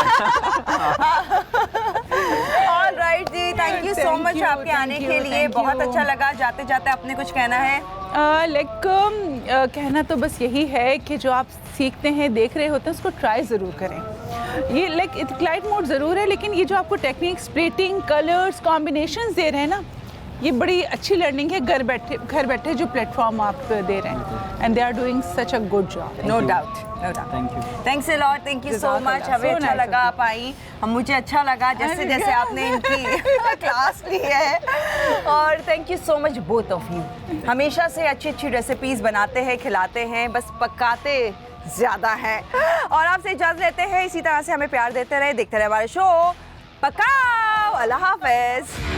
ऑलराइट जी, thank you so Thank much you, आपके आने thank के you, लिए। thank बहुत you। अच्छा लगा। जाते जाते आपने कुछ कहना है? कहना तो बस यही है कि जो आप सीखते हैं, देख रहे होते हैं, उसको ट्राई ज़रूर करें। ये क्लाइट मोड ज़रूर है, लेकिन ये जो आपको टेक्निक्स, प्लेटिंग, कलर्स, कॉम्बिनेशंस दे रहे हैं ना, ये बड़ी अच्छी लर्निंग है। घर बैठे जो प्लेटफॉर्म आप दे रहे हैं, and they are doing such a good job. No doubt, no doubt. Thank you। Thanks a lot, thank you so जज़ाकल्लाह, मच। हमें so अच्छा nice लगा of you। आप आई। हम मुझे अच्छा लगा जैसे अरे जैसे यार। आपने इनकी क्लास ली है। और thank you so much both of you. हमेशा से अच्छी अच्छी रेसिपीज बनाते हैं, खिलाते हैं, बस पकाते ज़्यादा हैं। और आपसे इजाज़त लेते हैं। इसी तरह से हमें प्यार देते रहे, देखते रहे हमारे शो पकाओ। अल्लाह हाफ़िज़।